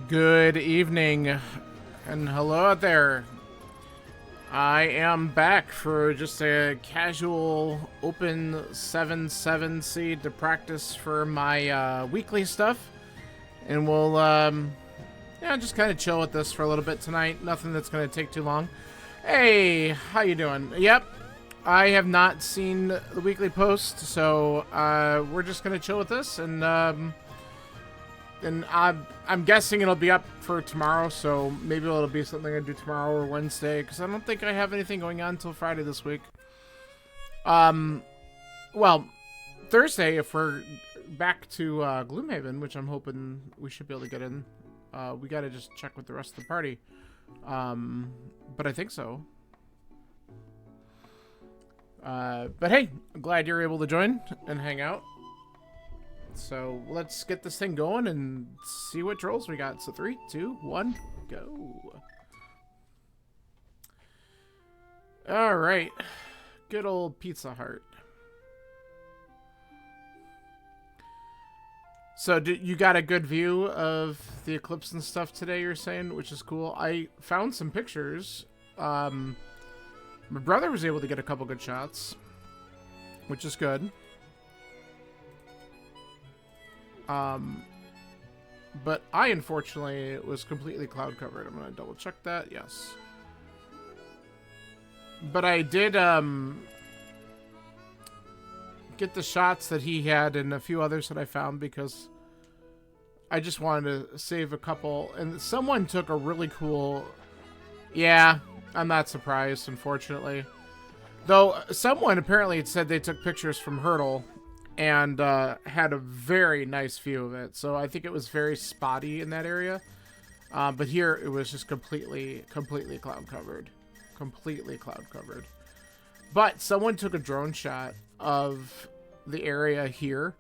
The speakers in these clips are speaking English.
Good evening, and hello out there. I am back for just a casual open 7-7 seed to practice for my weekly stuff, and we'll just kind of chill with this for a little bit tonight. Nothing that's going to take too long. Hey, how you doing? Yep, I have not seen the weekly post, so we're just going to chill with this, and I'm guessing it'll be up for tomorrow, so maybe it'll be something I do tomorrow or Wednesday, because I don't think I have anything going on until Friday this week. Well, Thursday, if we're back to Gloomhaven, which I'm hoping we should be able to get in, we gotta just check with the rest of the party. But I think so. But hey, I'm glad you're able to join and hang out. So let's get this thing going and see what trolls we got. So 3, 2, 1, go. All right. Good old Pizza Heart. So you got a good view of the eclipse and stuff today, you're saying, which is cool. I found some pictures. My brother was able to get a couple good shots, which is good. But I unfortunately was completely cloud covered. I'm gonna double check that. Yes. But I did get the shots that he had and a few others that I found because I just wanted to save a couple. And someone took a really cool... Yeah, I'm not surprised, unfortunately. Though someone apparently had said they took pictures from Hurdle and had a very nice view of it. So I think it was very spotty in that area. But here it was just completely cloud covered. Completely cloud covered. But someone took a drone shot of the area here.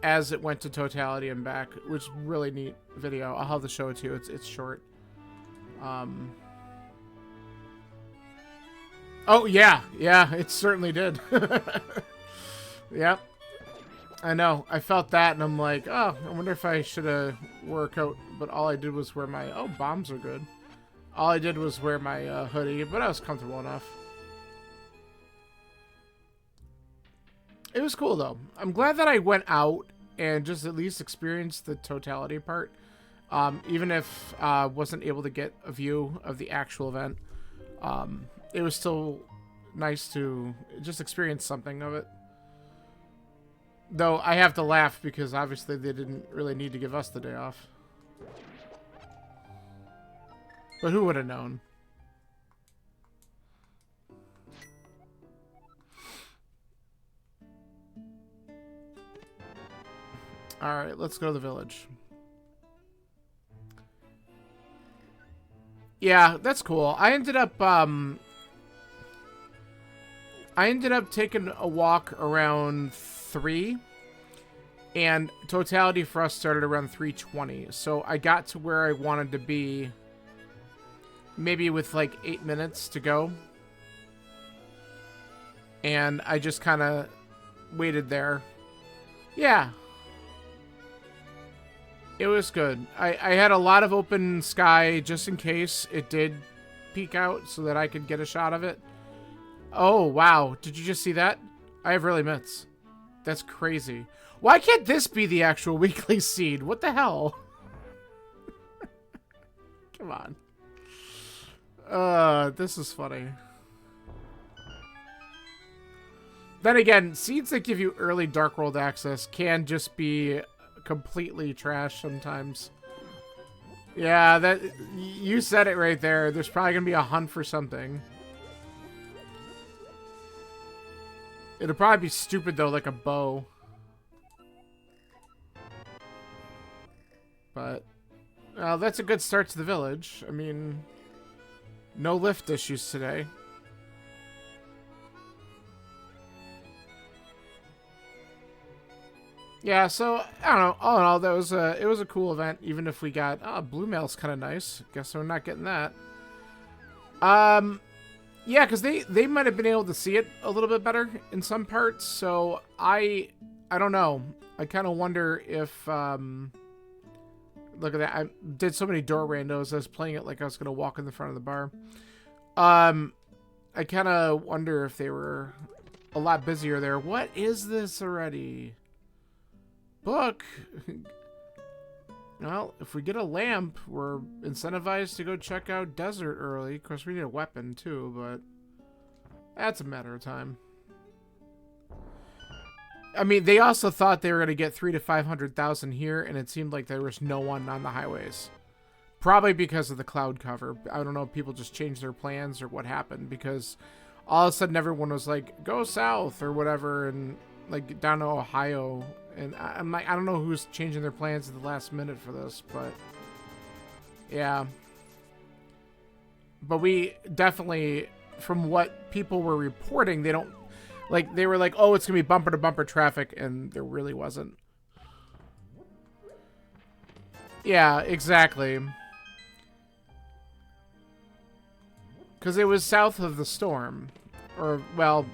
As it went to totality and back, which really neat video. I'll have to show it to you. It's short. Oh, yeah, it certainly did. Yep. I know. I felt that, and I'm like, oh, I wonder if I should have wore a coat. But all I did was wear my... Oh, bombs are good. All I did was wear my hoodie, but I was comfortable enough. It was cool, though. I'm glad that I went out and just at least experienced the totality part. Even if I wasn't able to get a view of the actual event. It was still nice to just experience something of it. Though I have to laugh because obviously they didn't really need to give us the day off. But who would have known? Alright, let's go to the village. Yeah, that's cool. I ended up taking a walk around 3, and totality for us started around 3:20. So I got to where I wanted to be maybe with like 8 minutes to go. And I just kind of waited there. Yeah. It was good. I had a lot of open sky just in case it did peek out so that I could get a shot of it. Oh, wow. Did you just see that? I have really mitts. That's crazy. Why can't this be the actual weekly seed? What the hell? Come on. This is funny. Then again, seeds that give you early Dark World access can just be completely trash sometimes. Yeah, that you said it right there. There's probably gonna be a hunt for something. It'll probably be stupid though, like a bow. But that's a good start to the village. I mean, no lift issues today. Yeah, so I don't know. All in all, that was it was a cool event. Even if we got blue mail's kind of nice. Guess we're not getting that. Yeah, because they might have been able to see it a little bit better in some parts. So I I don't know. I kind of wonder if, look at that. I did so many door randos. I was playing it like I was going to walk in the front of the bar. I kind of wonder if they were a lot busier there. What is this already? Book. Well, if we get a lamp, we're incentivized to go check out Desert early. Of course, we need a weapon too, but that's a matter of time. I mean, they also thought they were going to get 300,000 to 500,000 here, and it seemed like there was no one on the highways. Probably because of the cloud cover. I don't know if people just changed their plans or what happened, because all of a sudden everyone was like, go south or whatever, and like down to Ohio. And I'm like, I don't know who's changing their plans at the last minute for this, but yeah. But we definitely, from what people were reporting, they don't, like, they were like, oh, it's going to be bumper to bumper traffic, and there really wasn't. Yeah, exactly. Because it was south of the storm. Or, well,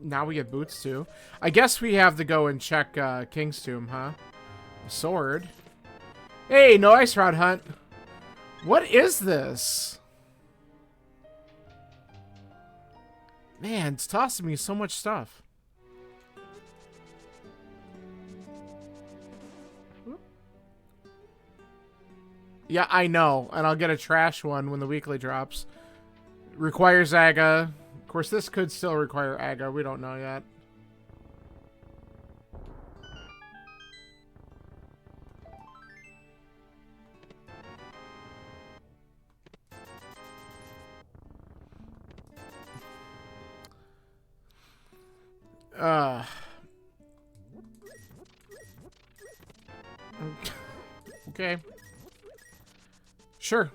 now we get boots too. I guess we have to go and check King's Tomb, huh? Sword. Hey, no ice rod hunt. What is this? Man, it's tossing me so much stuff. Yeah, I know. And I'll get a trash one when the weekly drops. Requires Aga. Of course, this could still require Aga. We don't know yet. Okay. Sure.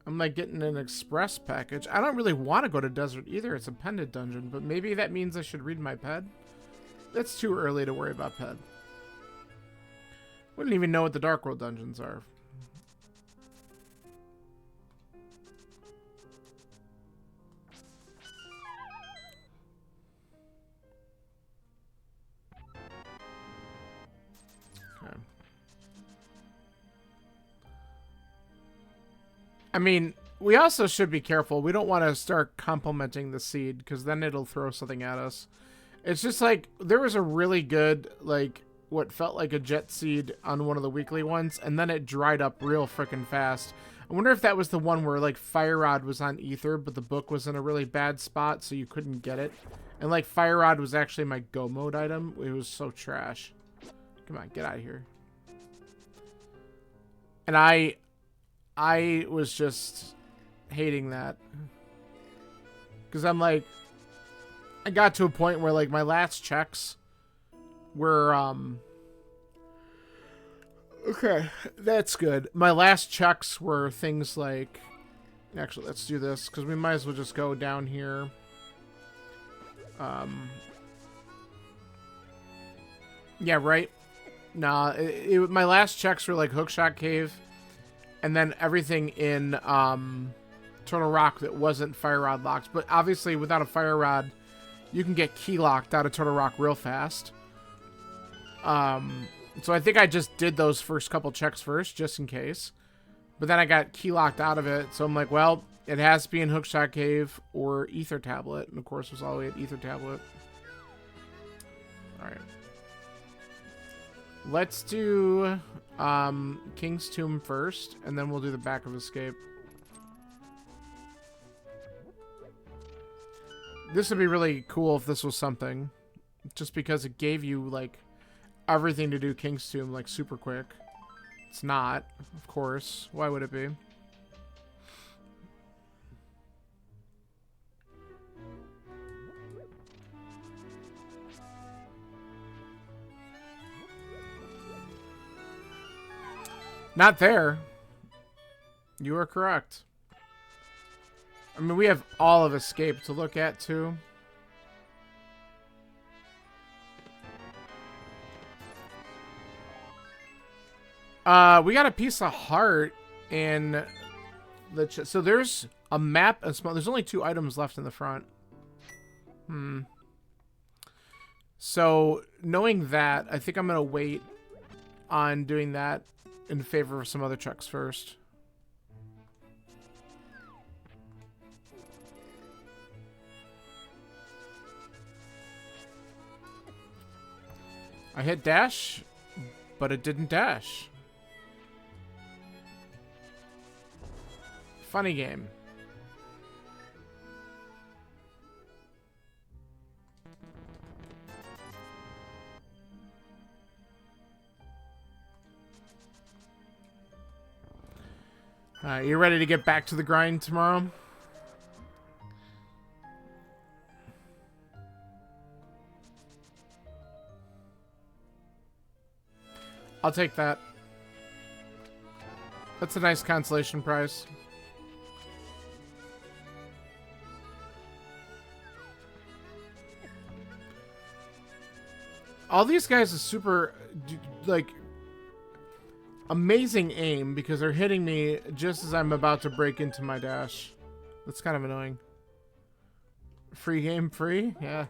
I'm like getting an express package. I don't really want to go to Desert either. It's a pendant dungeon, but maybe that means I should read my ped. It's too early to worry about ped. Wouldn't even know what the Dark World dungeons are. Okay. I mean, we also should be careful. We don't want to start complimenting the seed, because then it'll throw something at us. It's just like, there was a really good, like, what felt like a jet seed on one of the weekly ones, and then it dried up real freaking fast. I wonder if that was the one where, like, Fire Rod was on Ether, but the book was in a really bad spot, so you couldn't get it. And, like, Fire Rod was actually my go mode item. It was so trash. Come on, get out of here. And I was just hating that. Because I'm like, I got to a point where, like, my last checks were, okay, that's good. My last checks were things like, actually, let's do this, because we might as well just go down here. Yeah, right? Nah, my last checks were, like, Hookshot Cave, and then everything in, Turtle Rock that wasn't Fire Rod locked. But obviously, without a Fire Rod, you can get key locked out of Turtle Rock real fast. So I think I just did those first couple checks first, just in case. But then I got key locked out of it, so I'm like, well, it has to be in Hookshot Cave or Ether Tablet. And of course, it was all the way at Ether Tablet. Alright. Let's do King's Tomb first, and then we'll do the Back of Escape. This would be really cool if this was something. Just because it gave you, like, everything to do King's Tomb, like, super quick. It's not, of course. Why would it be? Not there. You are correct. I mean, we have all of Escape to look at, too. We got a piece of heart in the so there's a map. There's only 2 items left in the front. So knowing that, I think I'm gonna wait on doing that in favor of some other checks first. I hit dash, but it didn't dash. Funny game. You ready to get back to the grind tomorrow? I'll take that. That's a nice consolation prize. All these guys are super, like, amazing aim because they're hitting me just as I'm about to break into my dash. That's kind of annoying. Free game free? Yeah.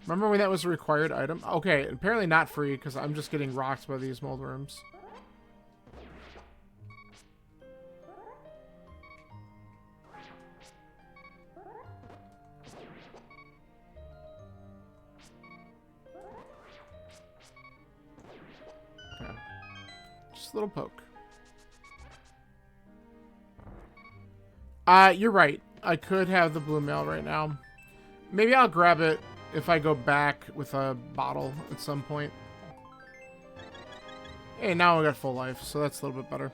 Remember when that was a required item? Okay, apparently not free because I'm just getting rocked by these mold worms. Okay. Just a little poke. You're right. I could have the blue mail right now. Maybe I'll grab it if I go back with a bottle at some point. Hey, now I got full life, so that's a little bit better.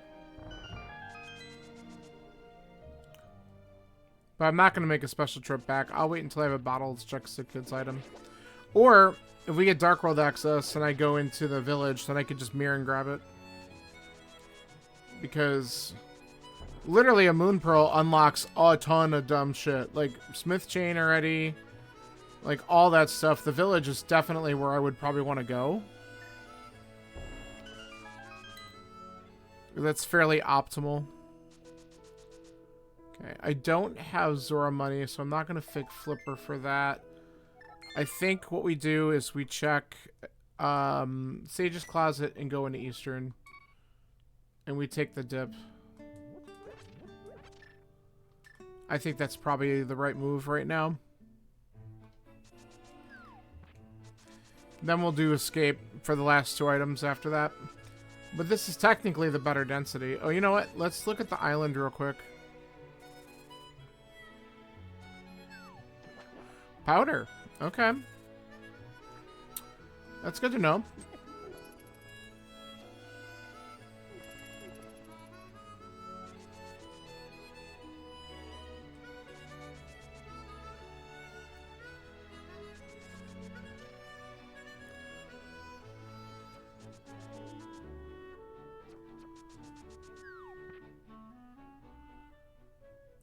But I'm not going to make a special trip back. I'll wait until I have a bottle to check the kid's item. Or, if we get Dark World access and I go into the village, then I could just mirror and grab it. Because literally a Moon Pearl unlocks a ton of dumb shit. Like, Smith Chain already. Like, all that stuff. The village is definitely where I would probably want to go. That's fairly optimal. Okay, I don't have Zora money, so I'm not going to pick Flipper for that. I think what we do is we check Sage's Closet and go into Eastern. And we take the dip. I think that's probably the right move right now. Then we'll do escape for the last 2 items after that. But this is technically the better density. Oh, you know what? Let's look at the island real quick. Powder. Okay. That's good to know.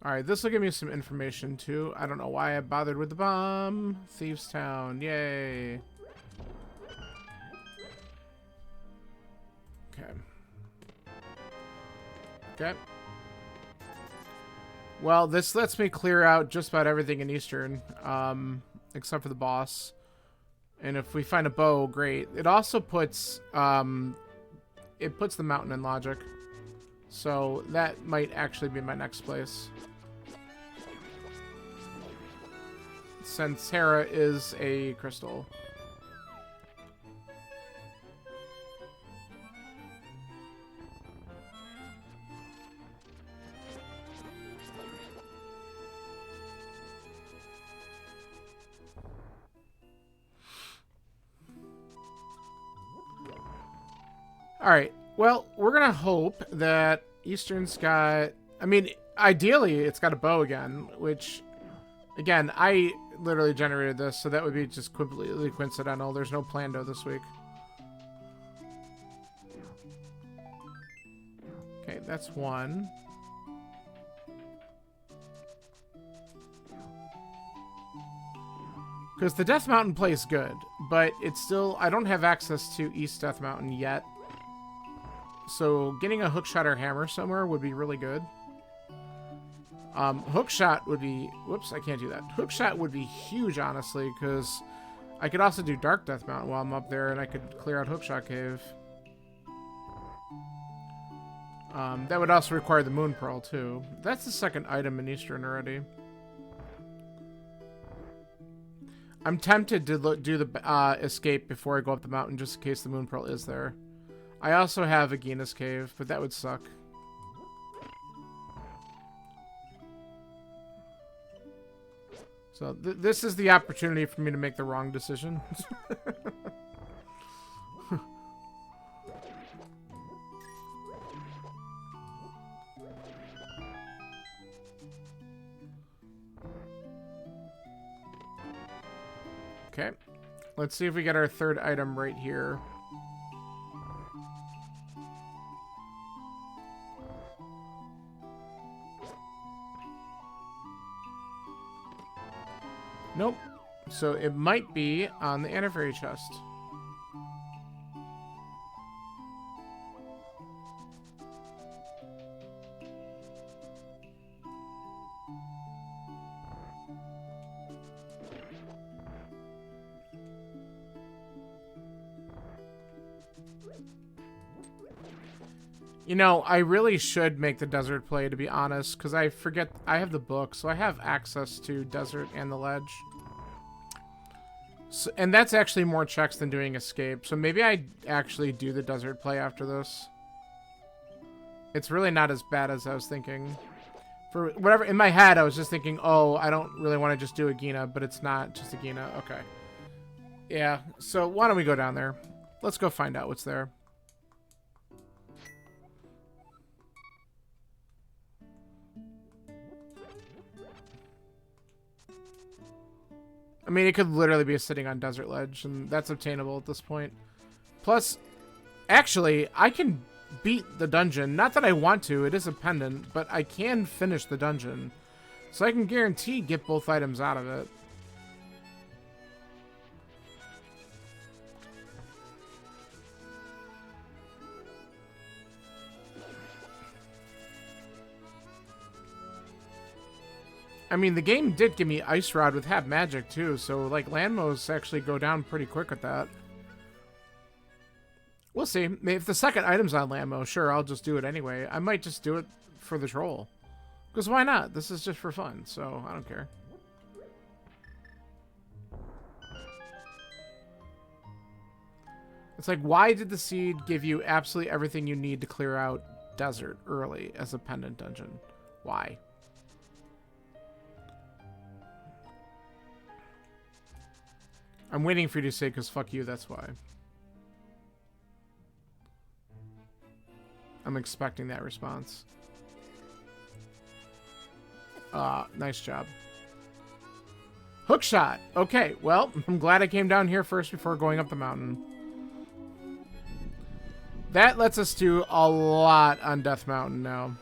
Alright, this will give me some information too. I don't know why I bothered with the bomb. Thieves Town, yay. Okay. Okay. Well, this lets me clear out just about everything in Eastern, except for the boss. And if we find a bow, great. It also puts, it puts the mountain in logic. So that might actually be my next place. Since Hera is a crystal. Alright, well, we're gonna hope that Eastern's got... I mean, ideally, it's got a bow again, which... Again, I literally generated this, so that would be just completely coincidental. There's no Plando this week. Okay, that's one. Because the Death Mountain play is good, but it's still... I don't have access to East Death Mountain yet. So getting a hookshot or hammer somewhere would be really good. Hookshot would be... Whoops, I can't do that. Hookshot would be huge, honestly, because I could also do Dark Death Mountain while I'm up there, and I could clear out Hookshot Cave. That would also require the Moon Pearl, too. That's the second item in Eastern already. I'm tempted to do the escape before I go up the mountain, just in case the Moon Pearl is there. I also have Agina's Cave, but that would suck. So this is the opportunity for me to make the wrong decision. Okay. Let's see if we get our third item right here. Nope. So it might be on the anniversary chest. You know, I really should make the desert play, to be honest, because I forget I have the book, so I have access to desert and the ledge. So, and that's actually more checks than doing escape, so maybe I actually do the desert play after this. It's really not as bad as I was thinking. For whatever, in my head, I was just thinking, oh, I don't really want to just do Agina, but it's not just Agina. Okay. Yeah, so why don't we go down there? Let's go find out what's there. I mean, it could literally be sitting on Desert Ledge, and that's obtainable at this point. Plus, actually, I can beat the dungeon. Not that I want to, it is a pendant, but I can finish the dungeon. So I can guarantee get both items out of it. I mean, the game did give me Ice Rod with Half Magic, too, so, like, Landmos actually go down pretty quick with that. We'll see. If the second item's on Landmo, sure, I'll just do it anyway. I might just do it for the troll. Because why not? This is just for fun, so I don't care. It's like, why did the seed give you absolutely everything you need to clear out desert early as a pendant dungeon? Why? I'm waiting for you to say, because fuck you, that's why. I'm expecting that response. Nice job. Hookshot! Okay, well, I'm glad I came down here first before going up the mountain. That lets us do a lot on Death Mountain now.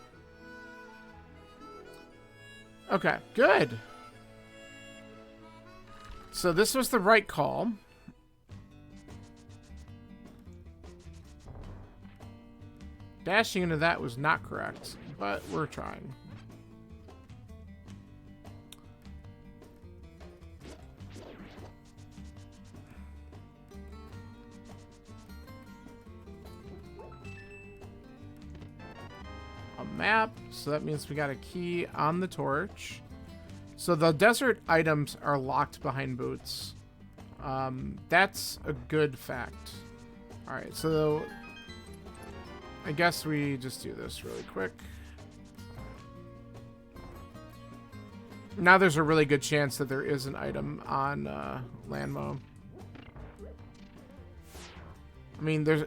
Okay, good. So this was the right call. Dashing into that was not correct, but we're trying. A map, so that means we got a key on the torch. So the desert items are locked behind boots. That's a good fact. Alright, so I guess we just do this really quick. Now there's a really good chance that there is an item on Landmo. I mean,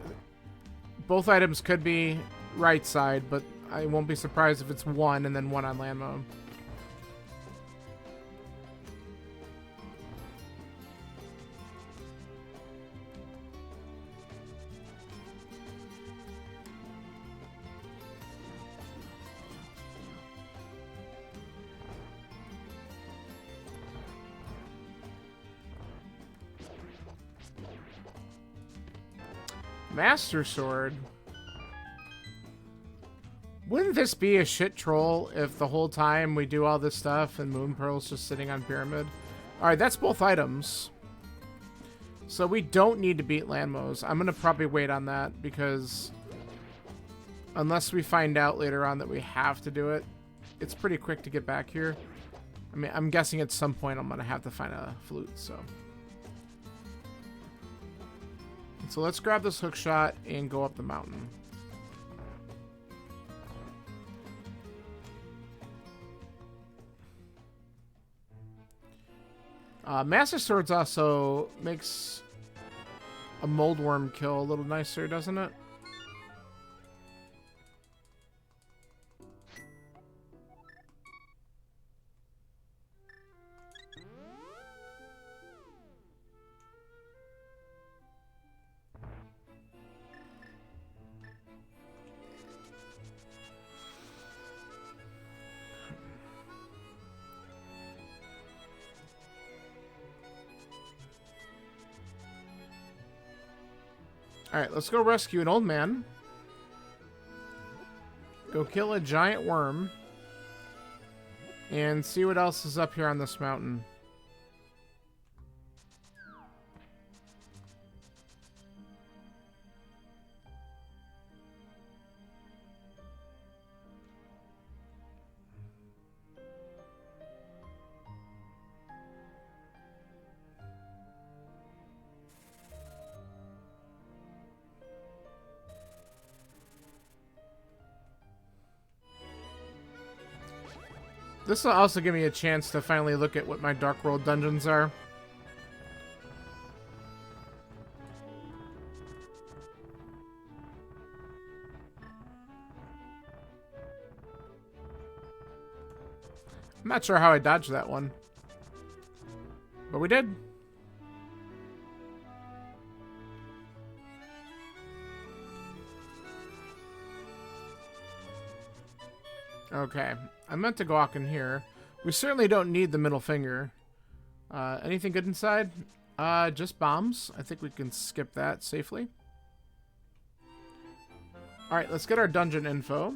both items could be right side, but I won't be surprised if it's one and then one on Landmo. Master Sword. Wouldn't this be a shit troll if the whole time we do all this stuff and Moon Pearl's just sitting on Pyramid? Alright, that's both items. So we don't need to beat Lanmos. I'm going to probably wait on that because unless we find out later on that we have to do it, it's pretty quick to get back here. I mean, I'm guessing at some point I'm going to have to find a flute, so. So let's grab this hook shot and go up the mountain. Master Swords also makes a mold worm kill a little nicer, doesn't it? Alright, let's go rescue an old man. Go kill a giant worm. And see what else is up here on this mountain. This will also give me a chance to finally look at what my Dark World dungeons are. I'm not sure how I dodged that one. But we did. Okay. I meant to go walk in here. We certainly don't need the middle finger. Anything good inside? Just bombs. I think we can skip that safely. Alright, let's get our dungeon info.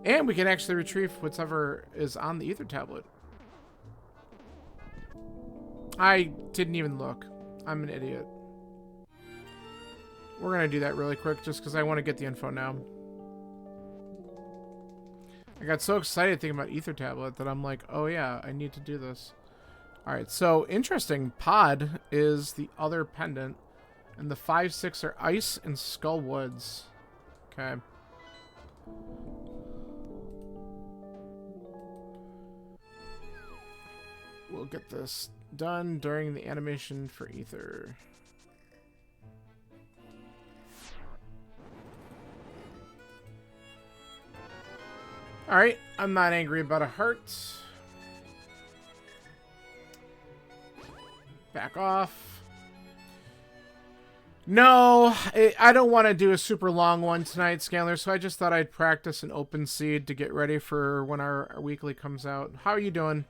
And we can actually retrieve whatever is on the ether tablet. I didn't even look. I'm an idiot. We're going to do that really quick just because I want to get the info now. I got so excited thinking about ether tablet that I'm like, oh yeah, I need to do this. Alright, so interesting. Pod is the other pendant. And the 5, 6 are ice and skull woods. Okay. We'll get this done during the animation for ether. Alright, I'm not angry about a heart. Back off. No, I don't want to do a super long one tonight, Scanler, so I just thought I'd practice an open seed to get ready for when our weekly comes out. How are you doing?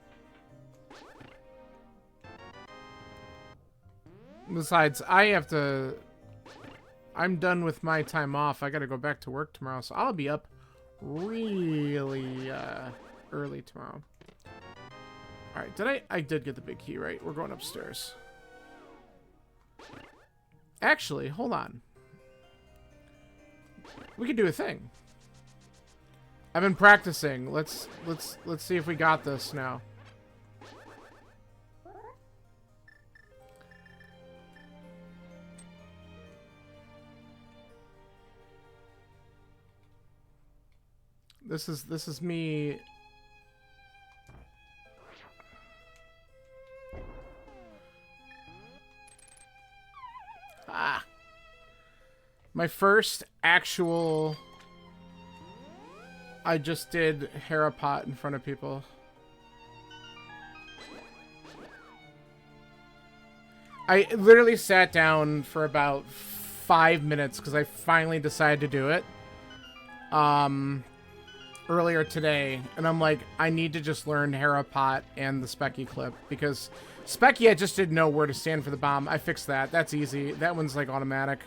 Besides, I'm done with my time off. I gotta go back to work tomorrow, so I'll be up really early tomorrow. Alright, I did get the big key, right? We're going upstairs. Actually, hold on. We could do a thing. I've been practicing. Let's see if we got this now. This is me. My first actual. I just did Harapot in front of people. I literally sat down for about 5 minutes because I finally decided to do it. Earlier today, and I'm like, I need to just learn Harapot and the Specky clip, because Specky I just didn't know where to stand for the bomb. I fixed that. That's easy. That one's like automatic.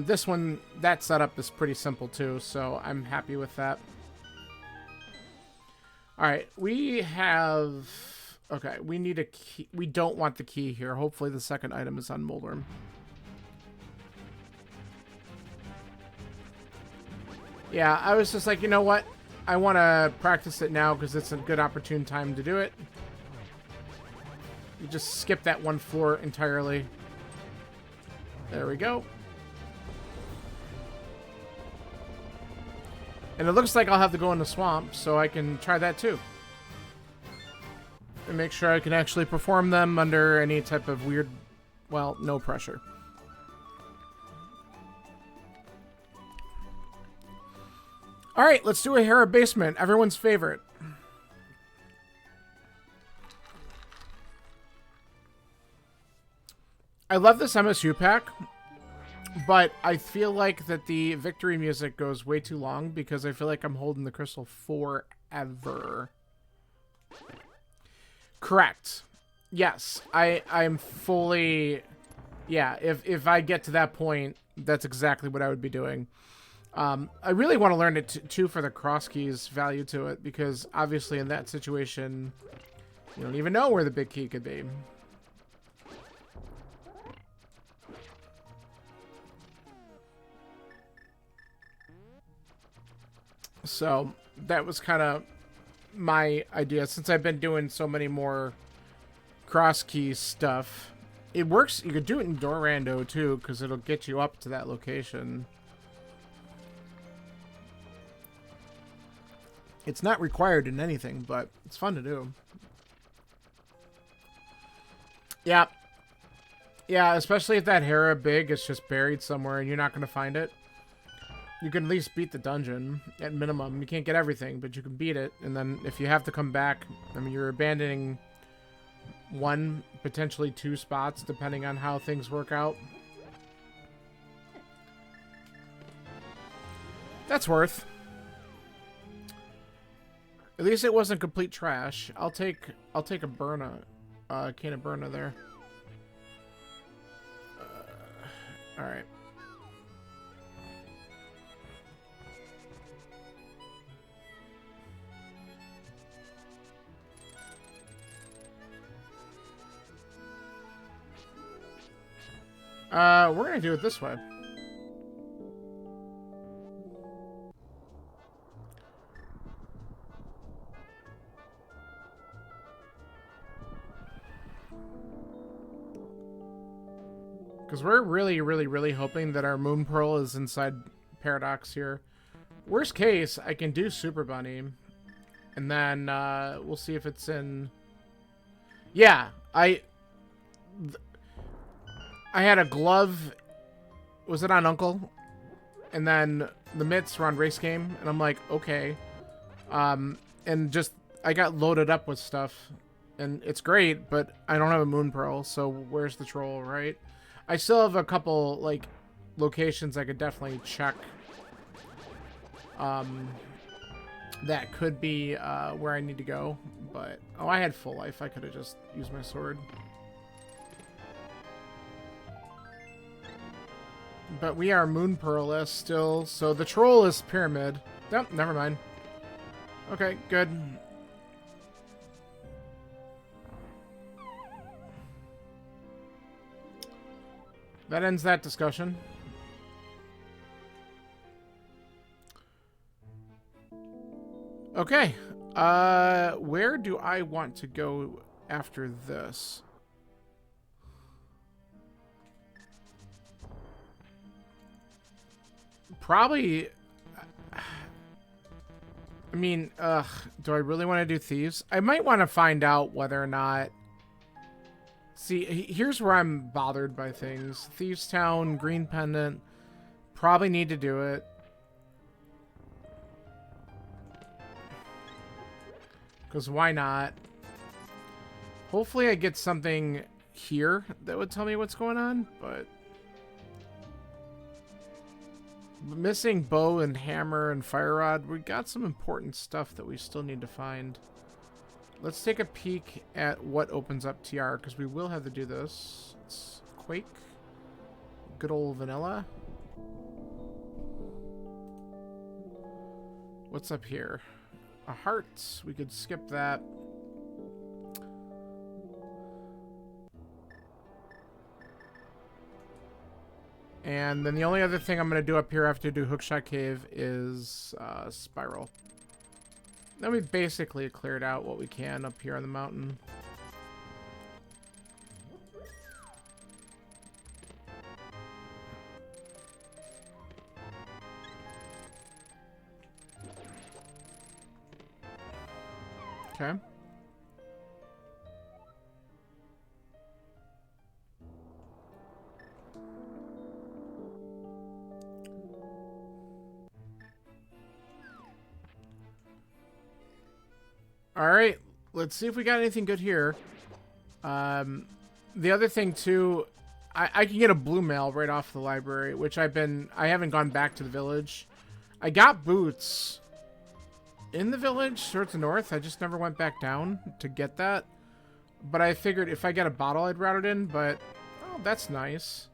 This one, that setup is pretty simple too, so I'm happy with that. Alright, we have... Okay, we need a key. We don't want the key here. Hopefully the second item is on Moldorm. Yeah, I was just like, you know what? I want to practice it now because it's a good opportune time to do it. You just skip that one floor entirely. There we go. And it looks like I'll have to go in the swamp, so I can try that too. And make sure I can actually perform them under any type of weird, well, no pressure. Alright, let's do a Hera basement. Everyone's favorite. I love this MSU pack, but I feel like that the victory music goes way too long because I feel like I'm holding the crystal forever. Correct. Yes, I'm fully... Yeah, if I get to that point, that's exactly what I would be doing. I really want to learn it too for the cross keys value to it, because obviously in that situation, you don't even know where the big key could be. So that was kind of my idea, since I've been doing so many more cross key stuff. It works. You could do it in Dorando too, because it'll get you up to that location. It's not required in anything, but it's fun to do. Yeah. Yeah, especially if that Hera big is just buried somewhere and you're not going to find it. You can at least beat the dungeon, at minimum. You can't get everything, but you can beat it. And then if you have to come back, I mean, you're abandoning one, potentially two spots, depending on how things work out. That's worth. At least it wasn't complete trash. I'll take a Burna, can of Burna there. All right. We're gonna do it this way. Because we're really hoping that our Moon Pearl is inside Paradox here. Worst case, I can do Super Bunny. And then, we'll see if it's in... Yeah, I had a glove... Was it on Uncle? And then the mitts were on Race Game. And I'm like, okay. And just... I got loaded up with stuff. And it's great, but I don't have a Moon Pearl, so where's the troll, right? I still have a couple, like, locations I could definitely check. That could be where I need to go, but... Oh, I had full life. I could have just used my sword. But we are Moon Pearl-less still, so the troll is Pyramid. Nope, never mind. Okay, good. That ends that discussion. Okay. Where do I want to go after this? Probably... I mean, do I really want to do Thieves? I might want to find out whether or not... See, here's where I'm bothered by things. Thieves Town, Green Pendant. Probably need to do it. Because why not? Hopefully I get something here that would tell me what's going on, but... Missing bow and hammer and fire rod. We got some important stuff that we still need to find. Let's take a peek at what opens up TR, because we will have to do this. It's Quake. Good old vanilla. What's up here? A heart. We could skip that. And then the only other thing I'm going to do up here after I do Hookshot Cave is Spiral. Then we basically cleared out what we can up here on the mountain. Okay. All right, let's see if we got anything good here. The other thing too, I can get a blue mail right off the library, which I haven't gone back to the village. I got boots in the village towards the north. I just never went back down to get that. But I figured if I get a bottle, I'd route it in. But oh, that's nice.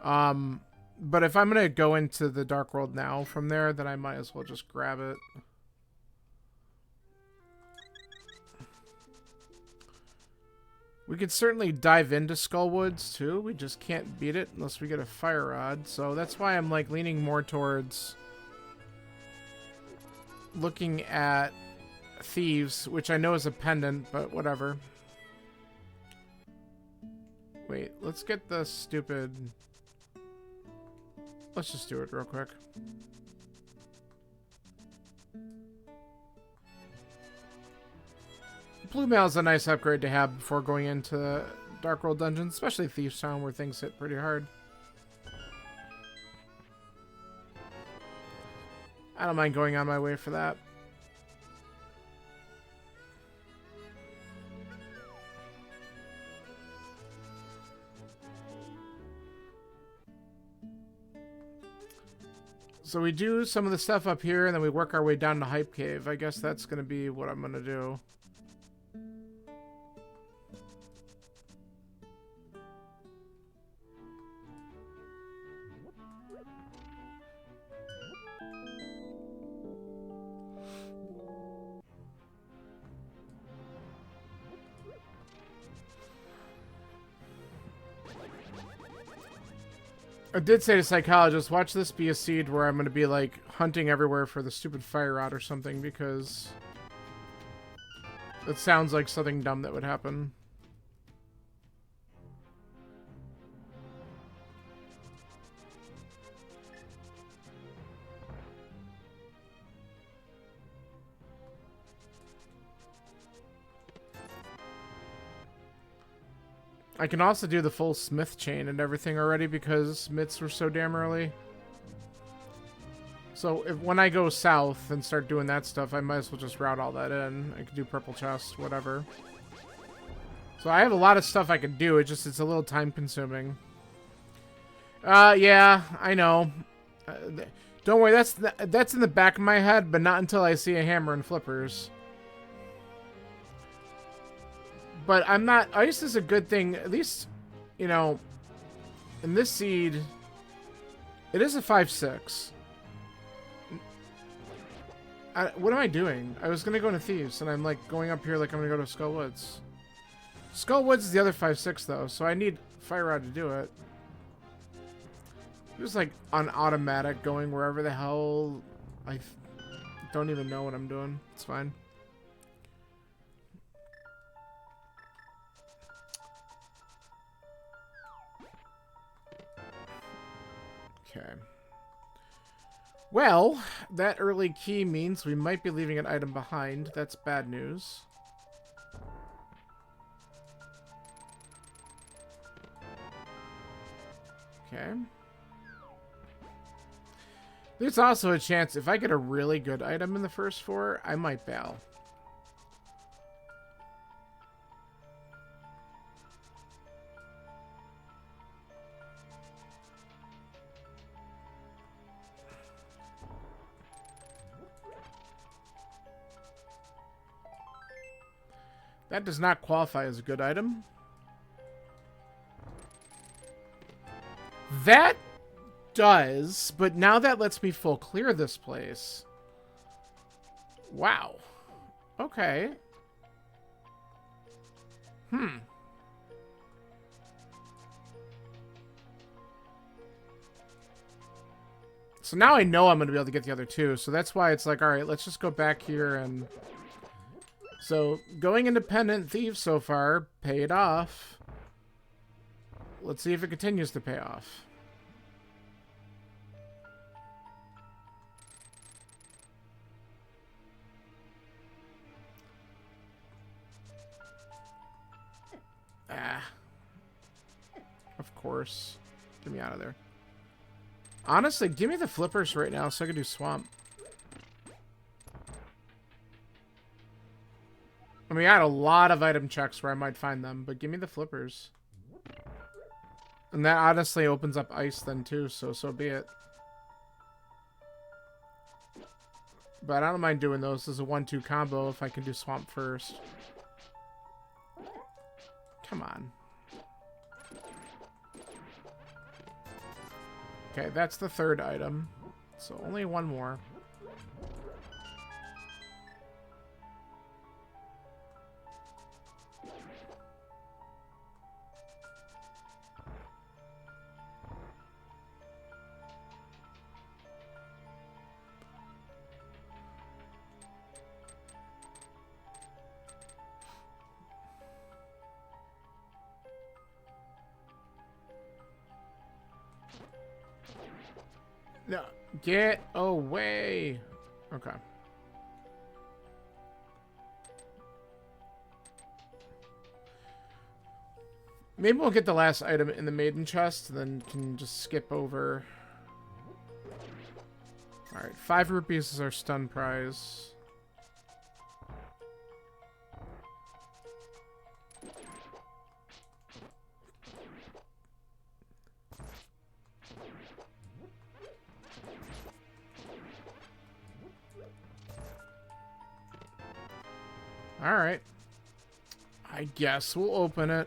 But if I'm gonna go into the Dark World now from there, then I might as well just grab it. We could certainly dive into Skullwoods, too. We just can't beat it unless we get a fire rod. So that's why I'm, like, leaning more towards looking at Thieves, which I know is a pendant, but whatever. Wait, let's get the stupid... Let's just do it real quick. Blue mail is a nice upgrade to have before going into Dark World dungeons, especially Thieves Town where things hit pretty hard. I don't mind going on my way for that. So we do some of the stuff up here and then we work our way down to Hype Cave. I guess that's going to be what I'm going to do. I did say to Psychologist, watch this be a seed where I'm going to be, like, hunting everywhere for the stupid fire rod or something, because it sounds like something dumb that would happen. I can also do the full smith chain and everything already because smiths were so damn early. So when I go south and start doing that stuff, I might as well just route all that in. I could do purple chest, whatever. So I have a lot of stuff I could do. It's a little time consuming. Yeah, I know. Don't worry, that's in the back of my head, but not until I see a hammer and flippers. But I'm not... Ice is a good thing. At least, you know, in this seed, it is a 5/6. What am I doing? I was going to go into Thieves, and I'm, like, going up here like I'm going to go to Skullwoods. Skullwoods is the other 5/6, though, so I need Fire Rod to do it. Just, like, on automatic, going wherever the hell... I don't even know what I'm doing. It's fine. Okay. Well, that early key means we might be leaving an item behind. That's bad news. Okay. There's also a chance if I get a really good item in the first 4, I might bail. That does not qualify as a good item. That does, but now that lets me full clear this place. Wow. Okay. So now I know I'm going to be able to get the other two. So that's why it's like, all right, let's just go back here and... So, going independent thief so far, paid off. Let's see if it continues to pay off. Ah. Of course. Get me out of there. Honestly, give me the flippers right now so I can do swamp. I mean, I had a lot of item checks where I might find them, but give me the flippers. And that honestly opens up ice then too, so be it. But I don't mind doing those as a 1-2 combo if I can do swamp first. Come on. Okay, that's the third item. So only one more. No, get away. Okay. Maybe we'll get the last item in the maiden chest, then can just skip over. Alright, 5 rupees is our stun prize. Alright. I guess we'll open it.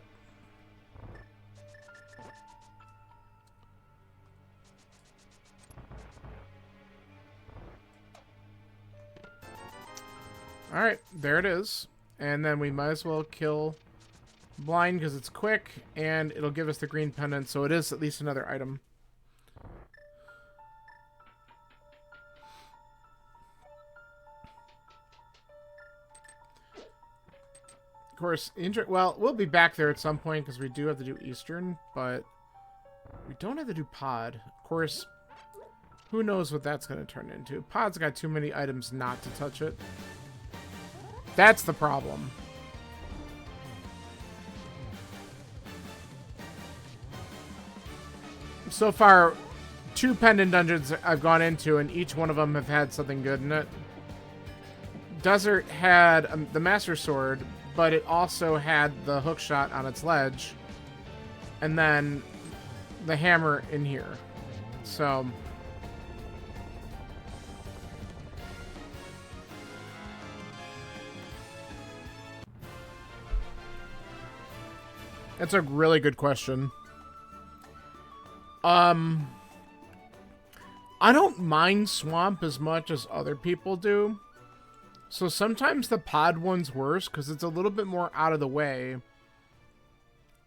Alright, there it is. And then we might as well kill Blind because it's quick and it'll give us the green pendant, so it is at least another item. Of course, well, we'll be back there at some point because we do have to do Eastern, but we don't have to do Pod. Of course, who knows what that's going to turn into. Pod's got too many items not to touch it. That's the problem. So far, 2 pendant dungeons I've gone into, and each one of them have had something good in it. Desert had the Master Sword, but it also had the hook shot on its ledge, and then the hammer in here. So... That's a really good question. I don't mind swamp as much as other people do. So sometimes the pod one's worse because it's a little bit more out of the way.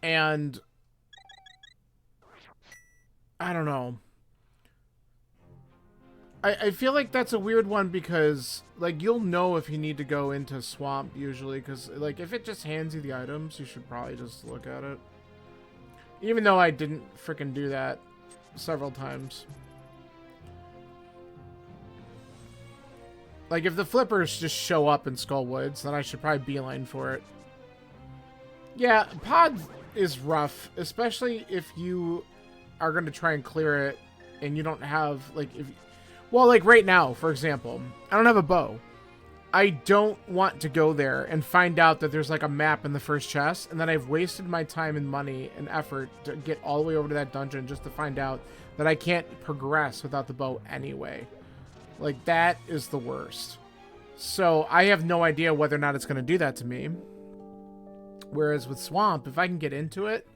And I don't know. I feel like that's a weird one because, like, you'll know if you need to go into swamp usually, because, like, if it just hands you the items, you should probably just look at it. Even though I didn't freaking do that several times. Like, if the flippers just show up in Skullwoods, then I should probably beeline for it. Yeah, pod is rough, especially if you are going to try and clear it and you don't have, like, well, like right now, for example, I don't have a bow. I don't want to go there and find out that there's like a map in the first chest, and then I've wasted my time and money and effort to get all the way over to that dungeon just to find out that I can't progress without the bow anyway. Like, that is the worst. So I have no idea whether or not it's going to do that to me. Whereas with Swamp, if I can get into it,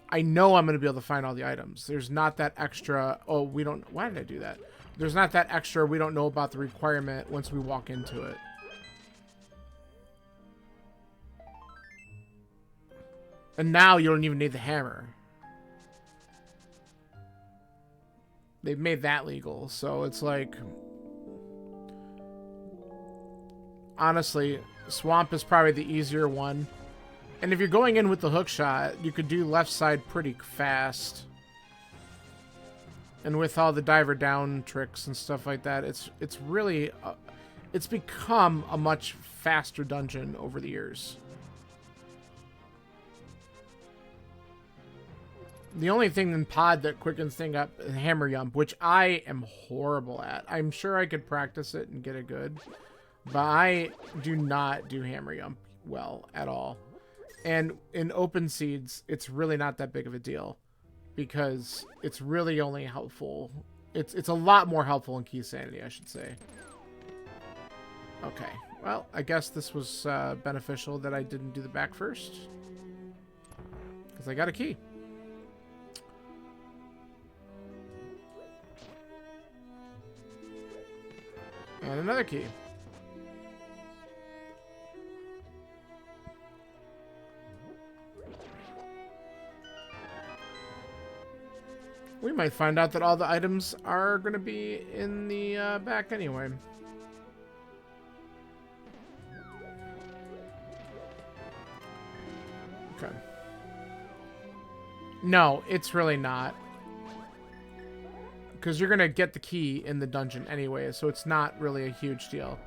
I know I'm going to be able to find all the items. There's not that extra, oh, we don't, why did I do that? There's not that extra, we don't know about the requirement once we walk into it. And now you don't even need the hammer. They've made that legal, so it's like... Honestly, Swamp is probably the easier one. And if you're going in with the hook shot, you could do left side pretty fast. And with all the diver down tricks and stuff like that, it's really... it's become a much faster dungeon over the years. The only thing in Pod that quickens thing up is Hammer Yump, which I am horrible at. I'm sure I could practice it and get it good, but I do not do Hammer Yump well at all. And in Open Seeds, it's really not that big of a deal because it's really only helpful. It's a lot more helpful in Key Sanity, I should say. Okay, well, I guess this was beneficial that I didn't do the back first because I got a key. And another key. We might find out that all the items are going to be in the back anyway. Okay. No, it's really not. Because you're going to get the key in the dungeon anyway, so it's not really a huge deal.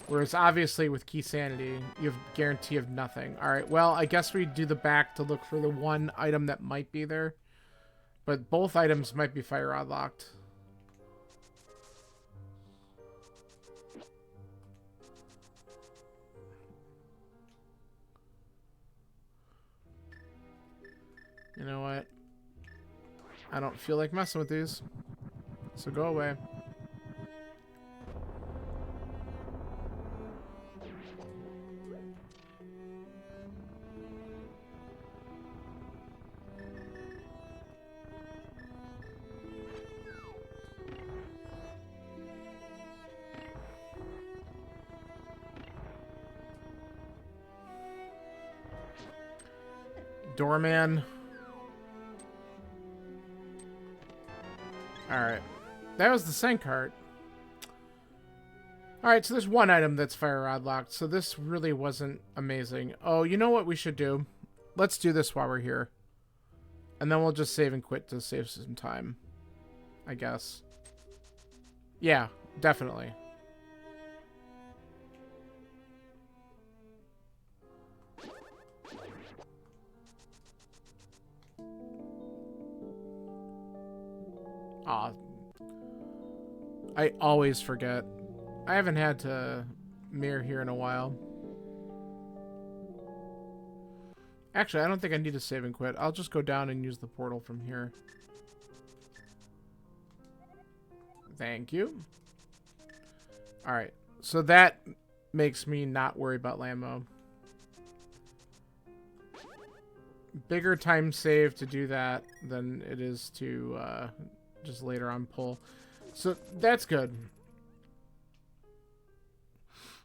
Whereas obviously with Key Sanity, you have guarantee of nothing. Alright, well, I guess we do the back to look for the one item that might be there. But both items might be fire rod locked. You know what? I don't feel like messing with these. So go away. Doorman. Alright. That was the sink cart. Alright, so there's one item that's fire rod locked, so this really wasn't amazing. Oh, you know what we should do? Let's do this while we're here. And then we'll just save and quit to save some time. I guess. Yeah, definitely. Aw. I always forget. I haven't had to mirror here in a while. Actually, I don't think I need to save and quit. I'll just go down and use the portal from here. Thank you. Alright, so that makes me not worry about Lammo. Bigger time save to do that than it is to just later on pull. So that's good.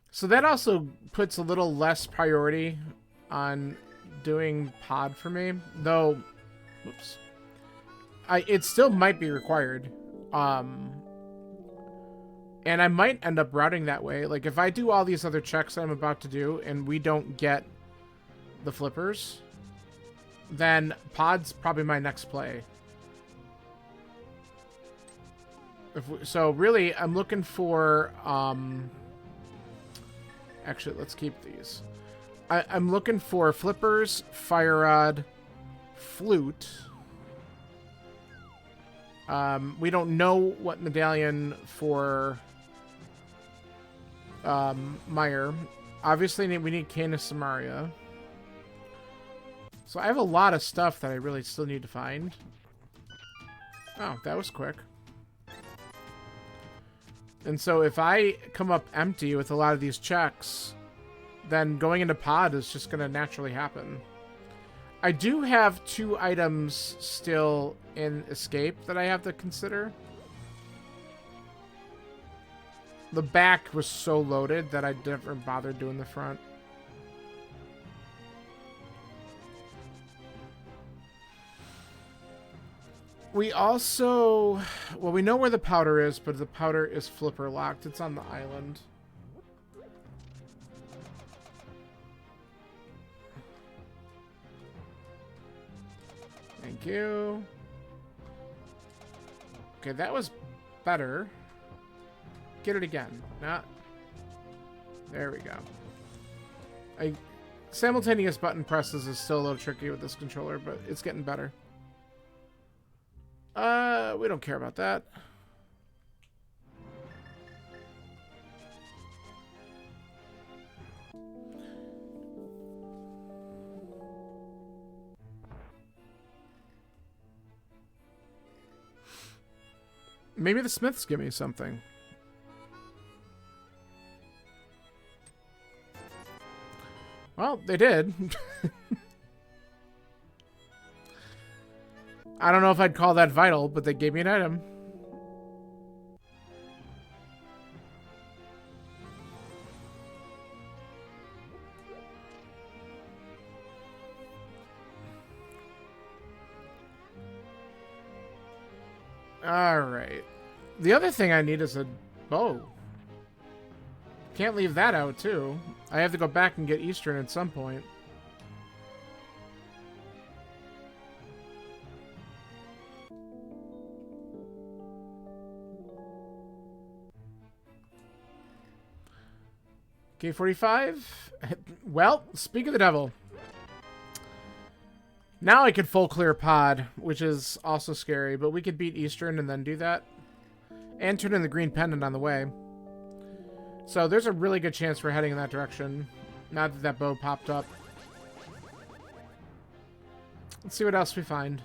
So that also puts a little less priority on doing pod for me, though. Whoops. It still might be required, and I might end up routing that way. Like if I do all these other checks that I'm about to do and we don't get the flippers, then pod's probably my next play. So really, I'm looking for, actually, let's keep these. I'm looking for flippers, fire rod, flute. We don't know what medallion for Meyer. Obviously, we need Canis Samaria. So I have a lot of stuff that I really still need to find. Oh, that was quick. And so if I come up empty with a lot of these checks, then going into pod is just going to naturally happen. I do have 2 items still in escape that I have to consider. The back was so loaded that I never bothered doing the front. We also... Well, we know where the powder is, but the powder is flipper locked. It's on the island. Thank you. Okay, that was better. Get it again. Not... There we go. Simultaneous button presses is still a little tricky with this controller, but it's getting better. We don't care about that. Maybe the Smiths give me something. Well, they did. I don't know if I'd call that vital, but they gave me an item. Alright. The other thing I need is a bow. Can't leave that out, too. I have to go back and get Eastern at some point. K45? Well, speak of the devil. Now I could full clear pod, which is also scary, but we could beat Eastern and then do that. And turn in the green pendant on the way. So there's a really good chance we're heading in that direction. Now that that bow popped up. Let's see what else we find.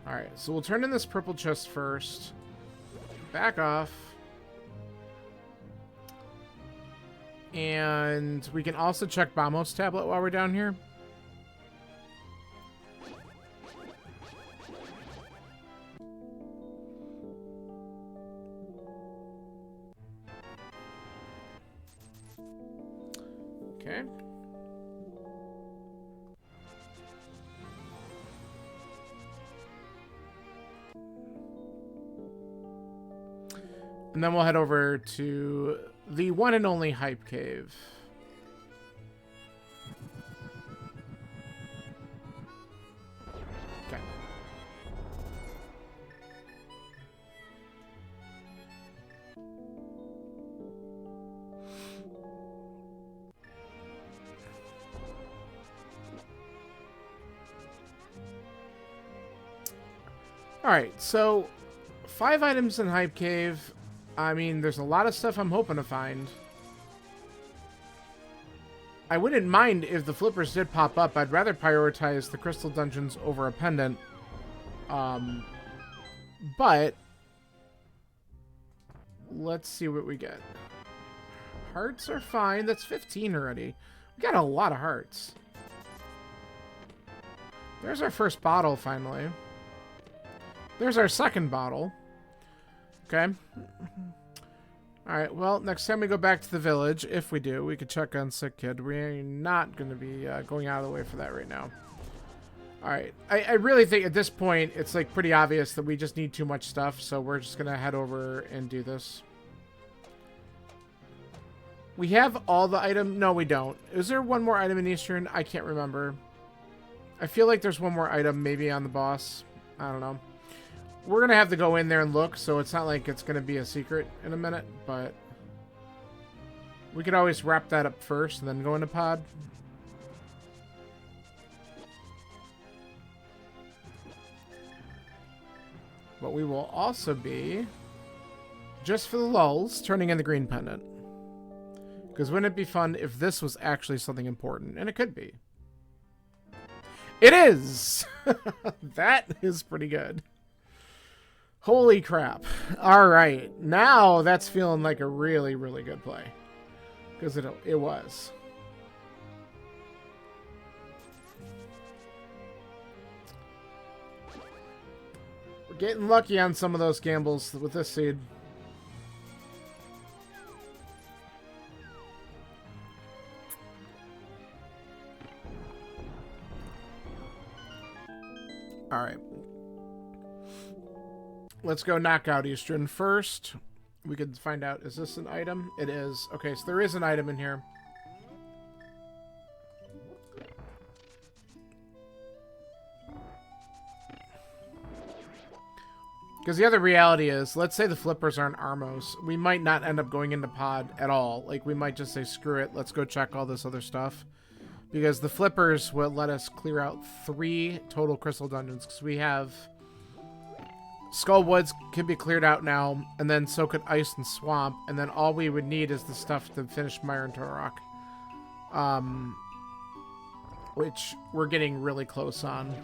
Alright, so we'll turn in this purple chest first. Back off. And we can also check Bamos' tablet while we're down here. Okay. And then we'll head over to the one and only Hype Cave. Okay. Alright, so 5 items in Hype Cave. I mean, there's a lot of stuff I'm hoping to find. I wouldn't mind if the flippers did pop up. I'd rather prioritize the crystal dungeons over a pendant. But let's see what we get. Hearts are fine. That's 15 already. We got a lot of hearts. There's our first bottle, finally. There's our second bottle. Okay. Alright, well, next time we go back to the village, if we do, we could check on Sick Kid. We're not going to be going out of the way for that right now. Alright, I really think at this point, it's like pretty obvious that we just need too much stuff, so we're just going to head over and do this. We have all the items. No, we don't. Is there one more item in Eastern? I can't remember. I feel like there's one more item maybe on the boss. I don't know. We're going to have to go in there and look, so it's not like it's going to be a secret in a minute, but we could always wrap that up first and then go into pod. But we will also be, just for the lulz, turning in the green pendant. Because wouldn't it be fun if this was actually something important? And it could be. It is! That is pretty good. Holy crap. Alright, now that's feeling like a really, really good play. Because it was. We're getting lucky on some of those gambles with this seed. Alright. Let's go knock out Eastern first. We could find out, is this an item? It is. Okay, so there is an item in here. Because the other reality is, let's say the flippers aren't Armos. We might not end up going into pod at all. Like, we might just say, screw it, let's go check all this other stuff. Because the flippers will let us clear out 3 total crystal dungeons. Because we have... Skull Woods can be cleared out now, and then so could Ice and Swamp, and then all we would need is the stuff to finish Mire and Torok. Which we're getting really close on.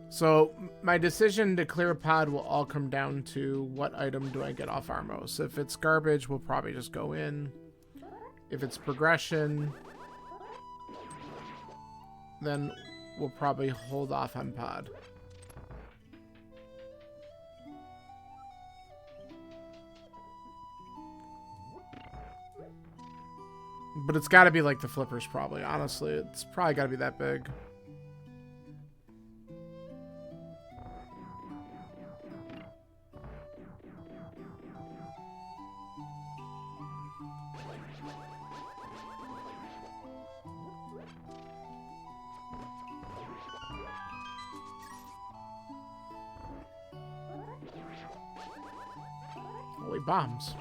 So, my decision to clear a pod will all come down to what item do I get off Armos. If it's garbage, we'll probably just go in. If it's progression, then we'll probably hold off on pod. But it's got to be like the flippers, probably. Honestly, it's probably got to be that big. Holy bombs.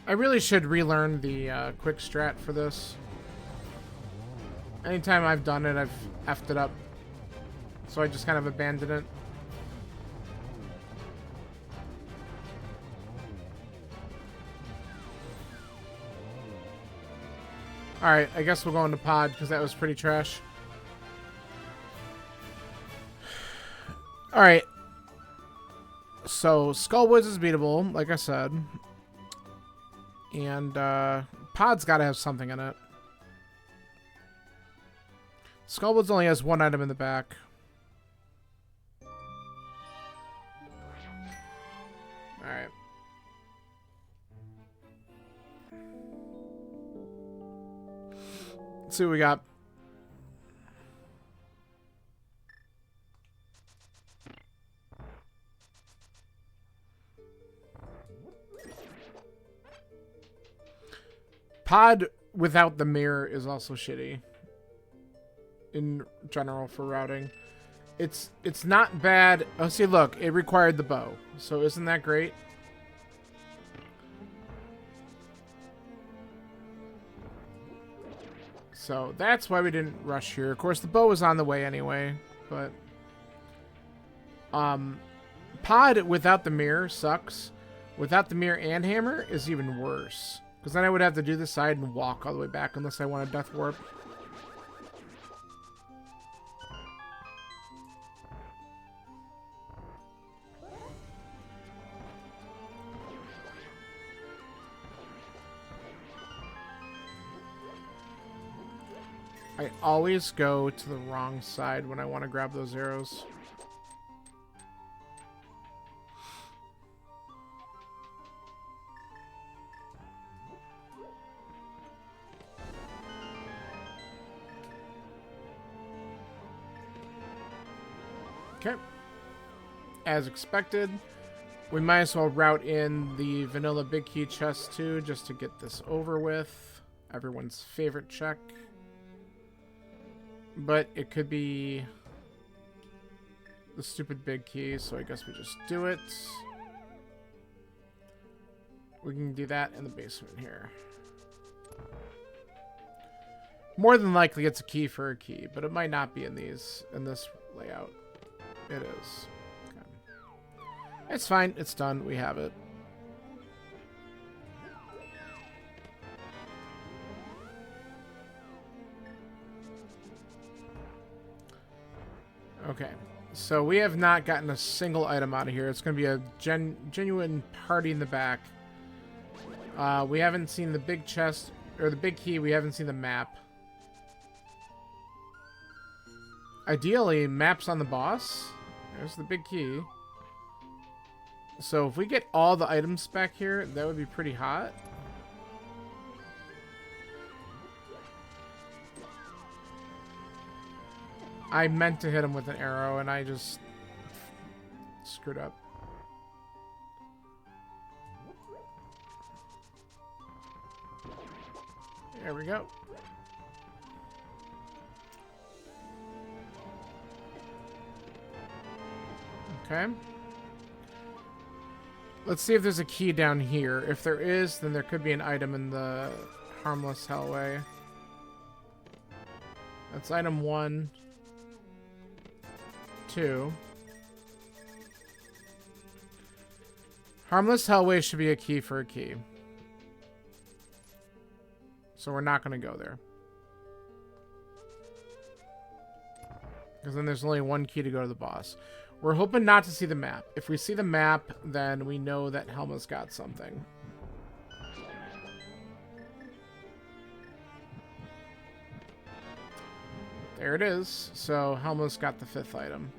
I really should relearn the quick strat for this. Anytime I've done it, I've effed it up. So I just kind of abandoned it. Alright, I guess we'll go into pod because that was pretty trash. Alright. So, Skull Woods is beatable, like I said. And, pod's gotta have something in it. Skull Woods only has 1 item in the back. Alright. Let's see what we got. Pod without the mirror is also shitty in general for routing. It's not bad. Oh, see, look, it required the bow. So isn't that great? So that's why we didn't rush here. Of course, the bow was on the way anyway, but pod without the mirror sucks. Without the mirror and hammer is even worse. Because then I would have to do this side and walk all the way back unless I want a death warp. I always go to the wrong side when I want to grab those arrows. Okay. As expected, we might as well route in the vanilla big key chest too, just to get this over with. Everyone's favorite check. But it could be the stupid big key, so I guess we just do it. We can do that in the basement here. More than likely it's a key for a key, but it might not be in this layout. It is. Okay. It's fine. It's done. We have it. Okay. So we have not gotten a single item out of here. It's going to be a genuine party in the back. We haven't seen the big chest, or the big key. We haven't seen the map. Ideally, maps on the boss. There's the big key. So if we get all the items back here, that would be pretty hot. I meant to hit him with an arrow, and I just screwed up. There we go. Okay. Let's see if there's a key down here. If there is, then there could be an item in the Harmless Hellway. That's item 1. 2. Harmless Hellway should be a key for a key. So we're not going to go there. Because then there's only one key to go to the boss. We're hoping not to see the map. If we see the map, then we know that Helma's got something. There it is. So Helma's got the 5th item.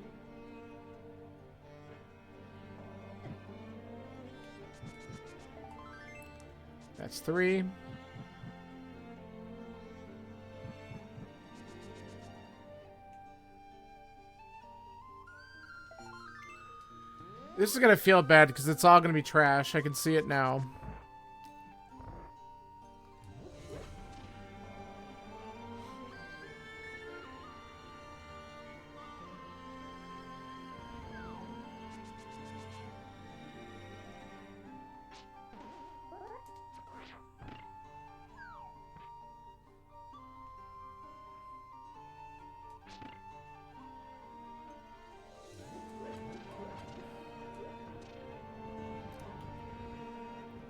That's 3. This is going to feel bad because it's all going to be trash. I can see it now.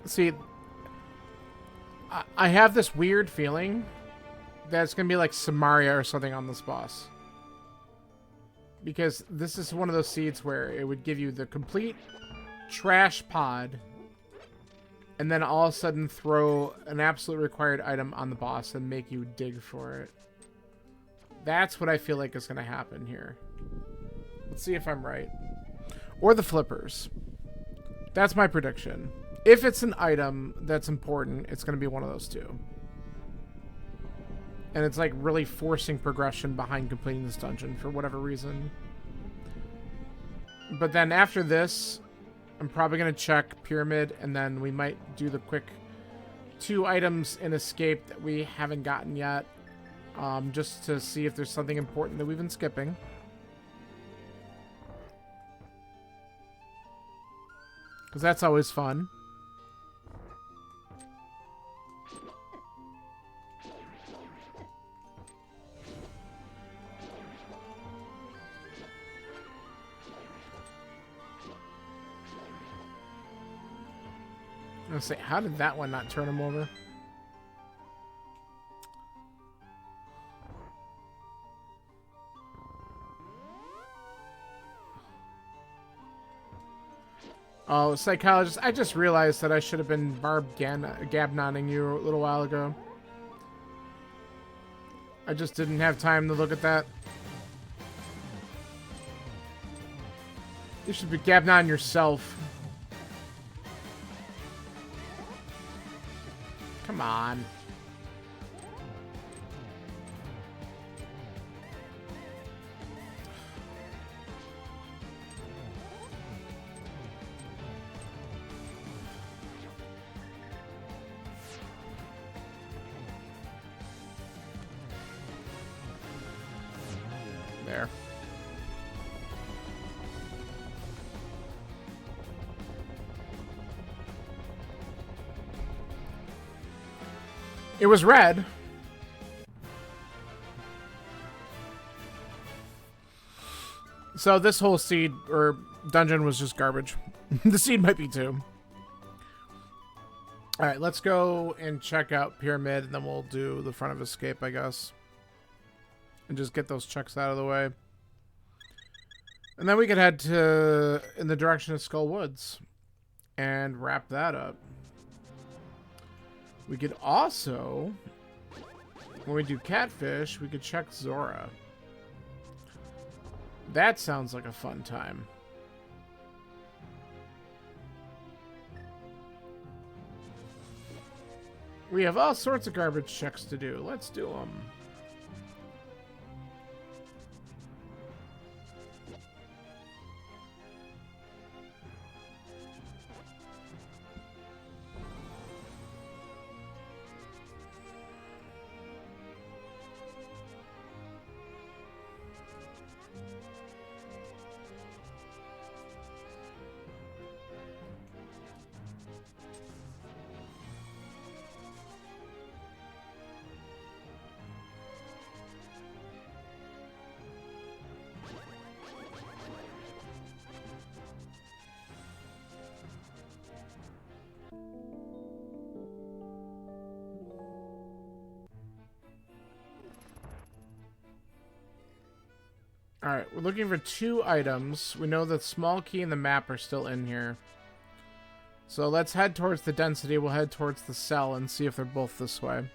See, I have this weird feeling that it's going to be like Samaria or something on this boss. Because this is one of those seeds where it would give you the complete trash pod and then all of a sudden throw an absolute required item on the boss and make you dig for it. That's what I feel like is going to happen here. Let's see if I'm right. Or the flippers. That's my prediction. If it's an item that's important, it's going to be one of those two. And it's like really forcing progression behind completing this dungeon for whatever reason. But then after this, I'm probably going to check Pyramid, and then we might do the quick 2 items in Escape that we haven't gotten yet. Just to see if there's something important that we've been skipping. Because that's always fun. I was gonna say, how did that one not turn him over? Oh, Psychologist, I just realized that I should have been gabnoning you a little while ago. I just didn't have time to look at that. You should be gabnoning yourself. Come on. There. It was red. So this whole seed or dungeon was just garbage. The seed might be too. All right, let's go and check out Pyramid, and then we'll do the front of Escape, I guess. And just get those checks out of the way. And then we could head to in the direction of Skull Woods and wrap that up. We could also, when we do Catfish, we could check Zora. That sounds like a fun time. We have all sorts of garbage checks to do. Let's do them. Alright, we're looking for 2 items. We know the small key and the map are still in here. So let's head towards the density. We'll head towards the cell and see if they're both this way.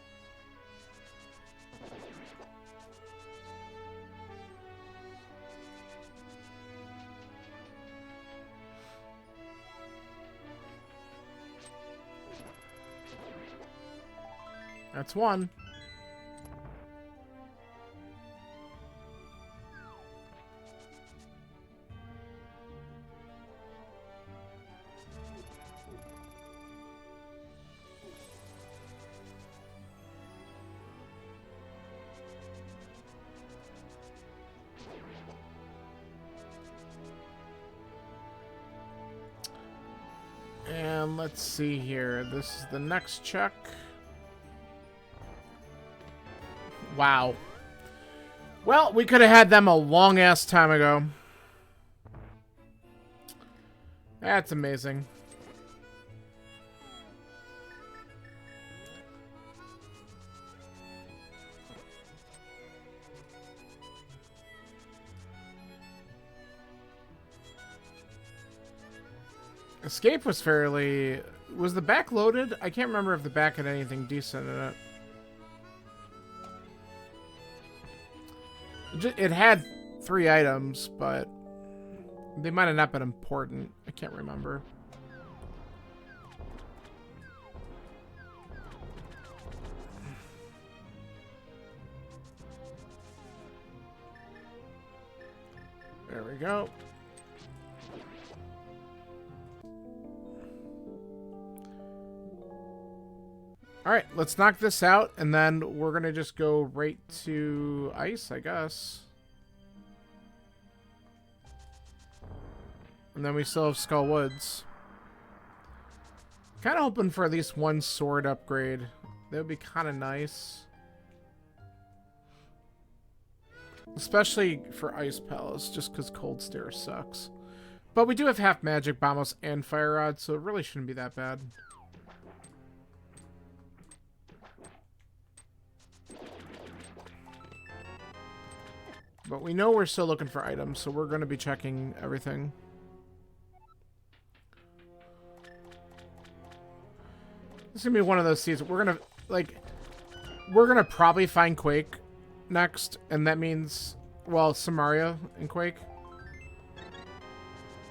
That's one. And let's see here. This is the next check. Wow. Well, we could have had them a long-ass time ago. That's amazing. Escape was fairly... Was the back loaded? I can't remember if the back had anything decent in it. It had 3 items, but they might have not been important. I can't remember. There we go. Alright, let's knock this out, and then we're gonna just go right to ice, I guess. And then we still have Skull Woods. Kind of hoping for at least 1 sword upgrade. That would be kind of nice. Especially for Ice Palace, just because Cold Stare sucks. But we do have half magic, Bombos, and Fire Rod, so it really shouldn't be that bad. But we know we're still looking for items, so we're going to be checking everything. This is going to be one of those seasons. We're going to, like, we're going to probably find Quake next. And that means, well, Samaria and Quake.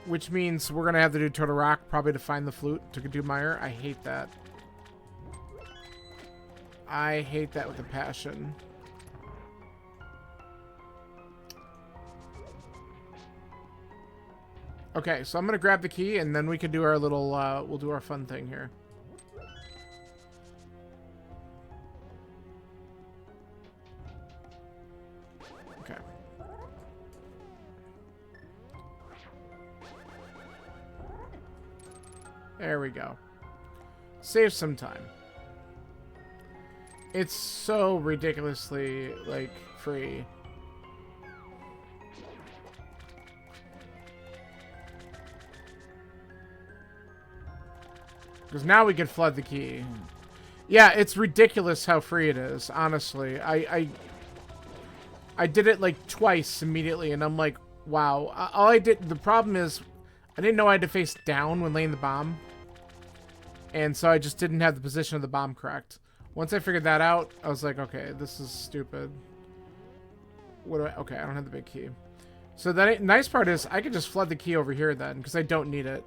Which means we're going to have to do Turtle Rock probably to find the flute to do Mire. I hate that. I hate that with a passion. Okay, so I'm going to grab the key, and then we can do our little, we'll do our fun thing here. Okay. There we go. Save some time. It's so ridiculously, like, free. Because now we can flood the key. Yeah, it's ridiculous how free it is, honestly. I did it like twice immediately, and I'm like, Wow. All I did... The problem is, I didn't know I had to face down when laying the bomb. And so I just didn't have the position of the bomb correct. Once I figured that out, I was like, okay, this is stupid. What do I... Okay, I don't have the big key. So the nice part is I can just flood the key over here then, because I don't need it.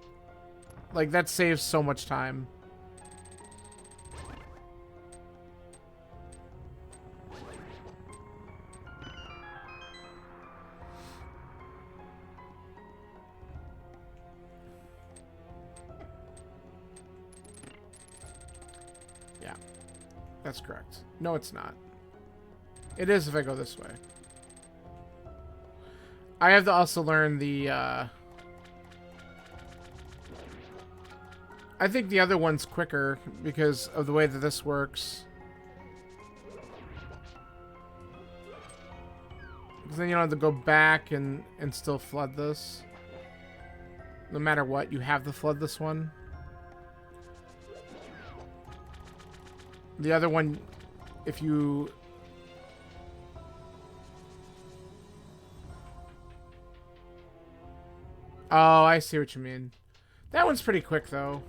Like, that saves so much time. Yeah, that's correct. No, it's not. It is if I go this way. I have to also learn the, I think the other one's quicker because of the way that this works. Because then you don't have to go back and still flood this. No matter what, you have to flood this one. The other one, if you... Oh, I see what you mean. That one's pretty quick, though.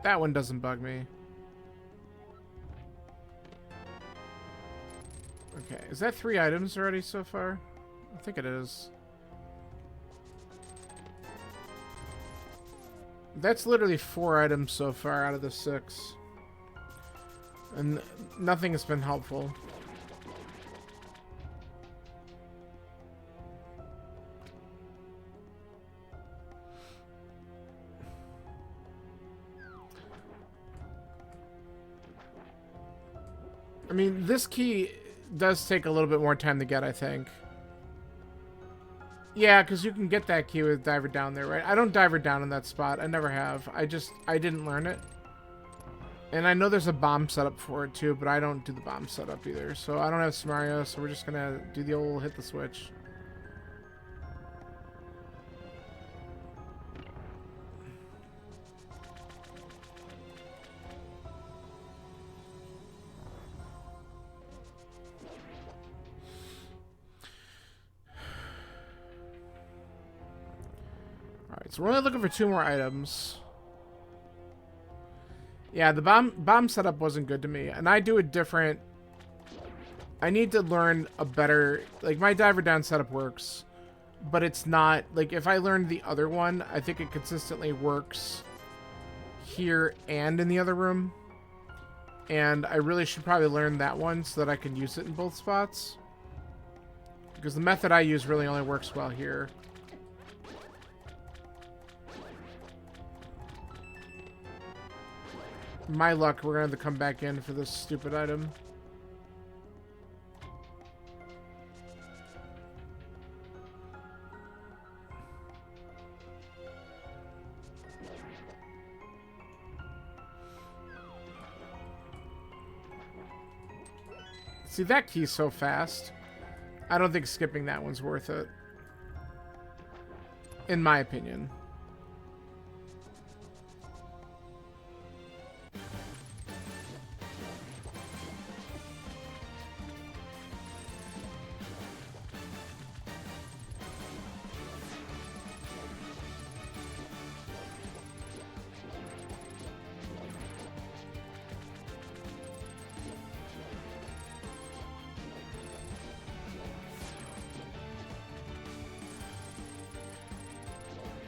That one doesn't bug me. Okay, is that 3 items already so far? I think it is. That's literally 4 items so far out of the 6. And nothing has been helpful. I mean, this key does take a little bit more time to get, I think. Yeah, because you can get that key with Diver Down there, right? I don't Diver Down in that spot. I never have. I didn't learn it. And I know there's a bomb setup for it, too, but I don't do the bomb setup either. So I don't have Samario, so we're just going to do the old hit the switch. Alright, so we're only looking for 2 more items. Yeah, the bomb setup wasn't good to me. And I do a different... I need to learn a better... Like, my Diver Down setup works. But it's not... Like, if I learned the other one, I think it consistently works here and in the other room. And I really should probably learn that one so that I can use it in both spots. Because the method I use really only works well here. My luck, we're going to have to come back in for this stupid item. See, that key's so fast. I don't think skipping that one's worth it. In my opinion.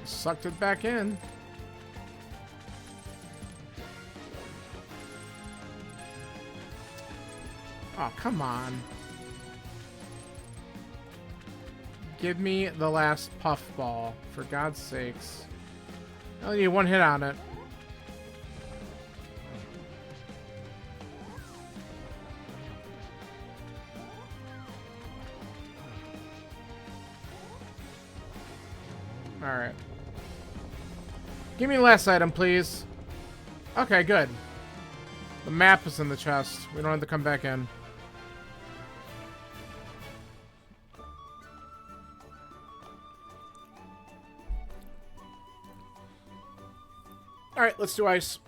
Sucked it back in. Oh, come on. Give me the last puffball, for God's sakes. I only need 1 hit on it. Alright. Give me the last item, please. Okay, good. The map is in the chest. We don't have to come back in. Alright, let's do ice.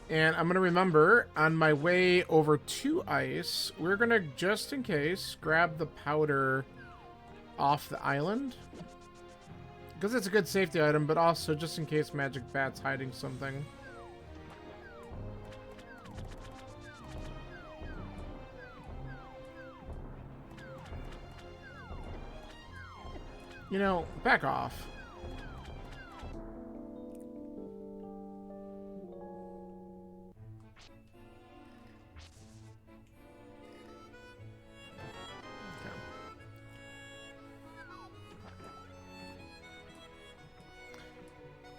And I'm going to remember, on my way over to ice, we're going to, just in case, grab the powder off the island. Because it's a good safety item, but also just in case Magic Bat's hiding something. You know, back off.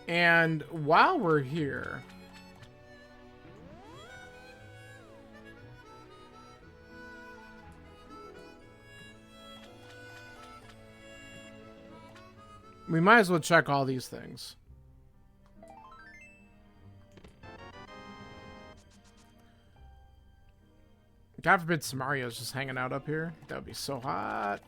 And while we're here, we might as well check all these things. God forbid Samario's just hanging out up here. That would be so hot.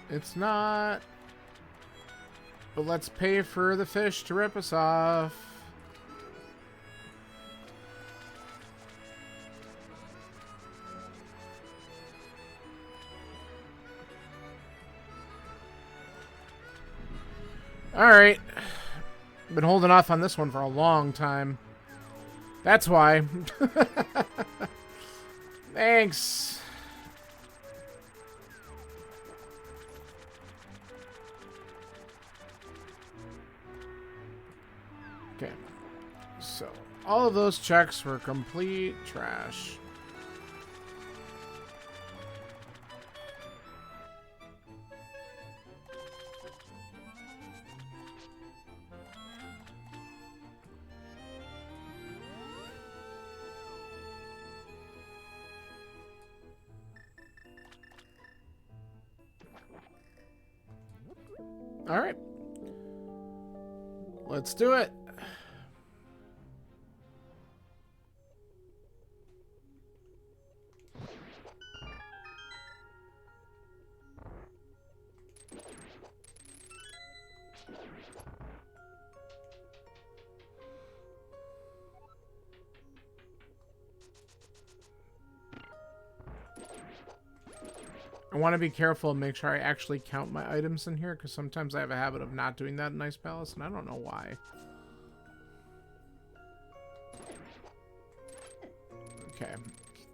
It's not. But let's pay for the fish to rip us off. Alright. Been holding off on this one for a long time. That's why. Thanks. Okay. So, all of those checks were complete trash. All right. Let's do it. I want to be careful and make sure I actually count my items in here, because sometimes I have a habit of not doing that in Ice Palace, and I don't know why. Okay,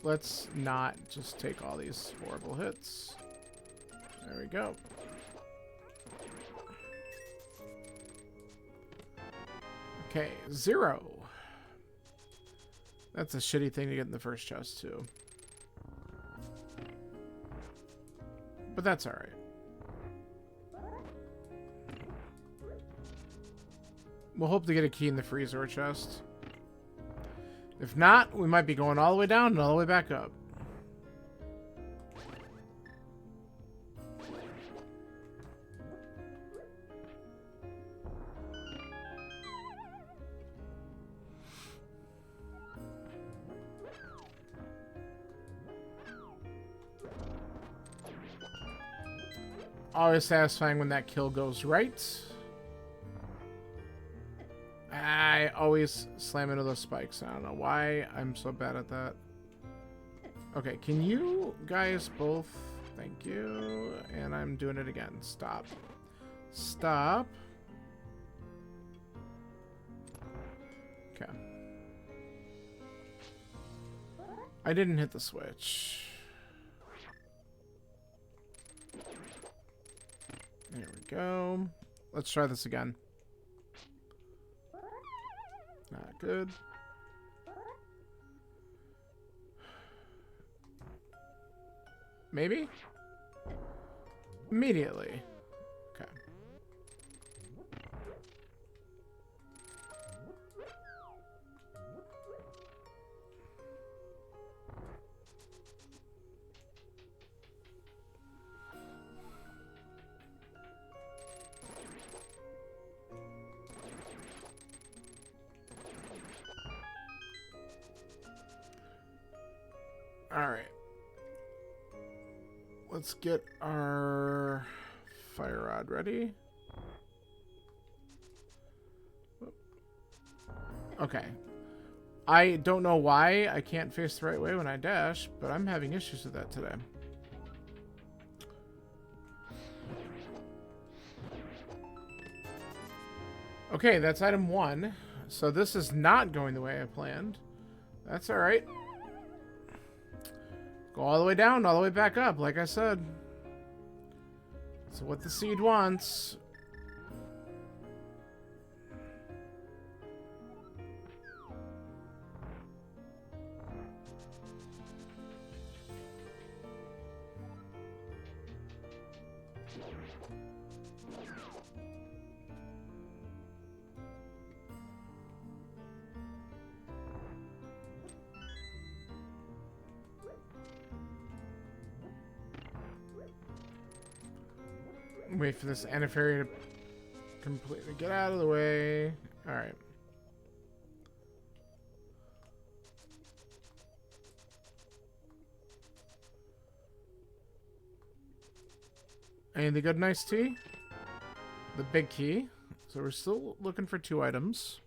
let's not just take all these horrible hits. There we go. Okay, 0. That's a shitty thing to get in the first chest, too. But that's alright. We'll hope to get a key in the freezer chest. If not, we might be going all the way down and all the way back up. Always satisfying when that kill goes right. I always slam into those spikes. I don't know why I'm so bad at that. Okay, can you guys both... Thank you. And I'm doing it again. Stop. Stop. Okay. I didn't hit the switch. There we go. Let's try this again. Not good. Maybe? Immediately. Okay. All right. let's get our fire rod ready. Okay. I don't know why I can't face the right way when I dash, but I'm having issues with that today. Okay, that's item 1. So this is not going the way I planned. That's alright. Go all the way down, all the way back up, like I said. So what the seed wants. Wait for this Anafairy to completely get out of the way. Alright. Anything good, nice tea? The big key. So we're still looking for 2 items.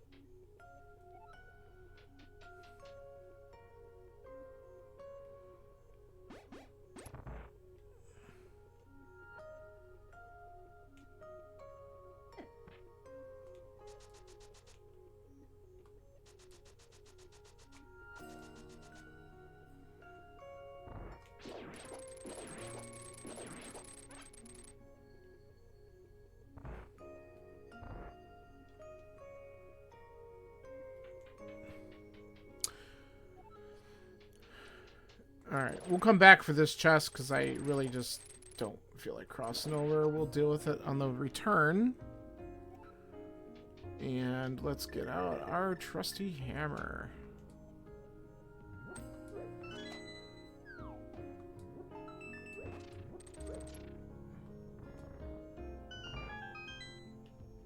Alright, we'll come back for this chest because I really just don't feel like crossing over. We'll deal with it on the return. And let's get out our trusty hammer.